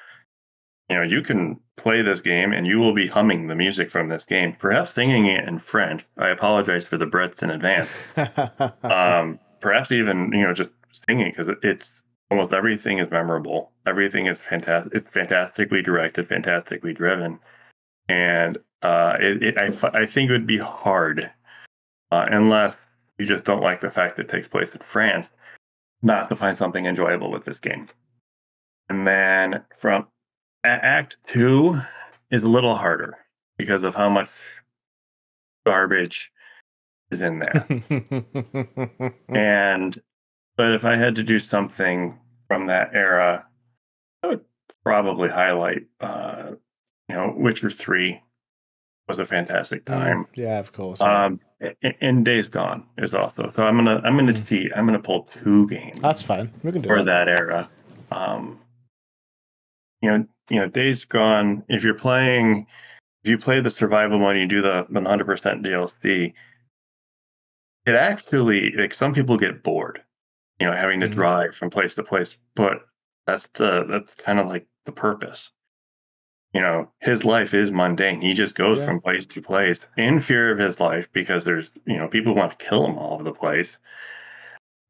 You can play this game and you will be humming the music from this game, perhaps singing it in French. I apologize for the Brits in advance. Perhaps even, just singing, because it's almost everything is memorable. Everything is fantastic. It's fantastically directed, fantastically driven. And I think it would be hard, unless you just don't like the fact that it takes place in France, not to find something enjoyable with this game. And then from Act 2 is a little harder because of how much garbage is in there. But if I had to do something from that era, I would probably highlight, Witcher 3 was a fantastic time. Yeah, of course. Yeah. And Days Gone is also. So I'm gonna cheat. I'm gonna pull 2 games That's fine. We can do for that. that era. Um, Days Gone. If you play the survival mode, you do the 100% DLC. It actually, like, some people get bored, having to Mm. drive from place to place, but that's kind of like the purpose. His life is mundane. He just goes Yeah. from place to place in fear of his life because there's, people who want to kill him all over the place.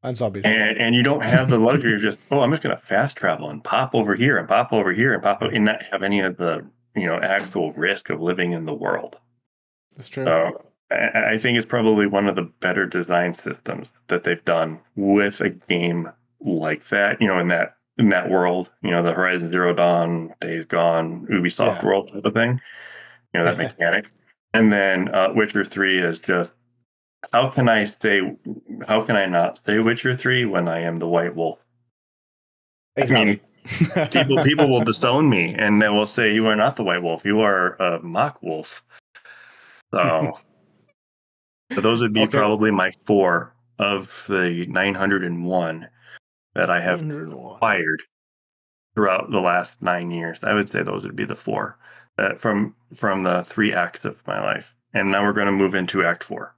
And zombies. And you don't have the luxury of just, oh, I'm just going to fast travel and pop over here and pop over here and and not have any of the, actual risk of living in the world. That's true. So I think it's probably one of the better design systems that they've done with a game like that, in that world, the Horizon Zero Dawn, Days Gone, Ubisoft Yeah. world type of thing, that mechanic. And then Witcher 3 is just, how can I not say Witcher 3 when I am the White Wolf? I mean, Exactly. people will disown me and they will say, you are not the White Wolf, you are a mock wolf. So those would be Okay. probably my 4 of the 901 that I have 801. acquired throughout the last 9 years. I would say those would be the 4 that from the 3 acts of my life. And now we're going to move into Act 4.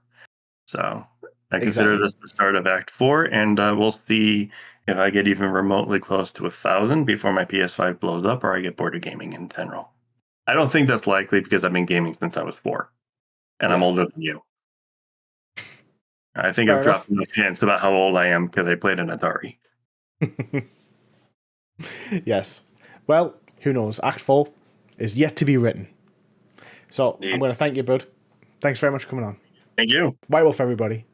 So I consider Exactly. this the start of Act 4, and we'll see if I get even remotely close to 1,000 before my PS5 blows up or I get bored of gaming in general. I don't think that's likely because I've been gaming since I was 4, and I'm Yeah. older than you. I think Fair I've enough. dropped enough hints about how old I am because I played an Atari. Yes. Well, who knows? Act 4 is yet to be written. So I'm Indeed. going to thank you, bud. Thanks very much for coming on. Thank you. White Wolf, everybody.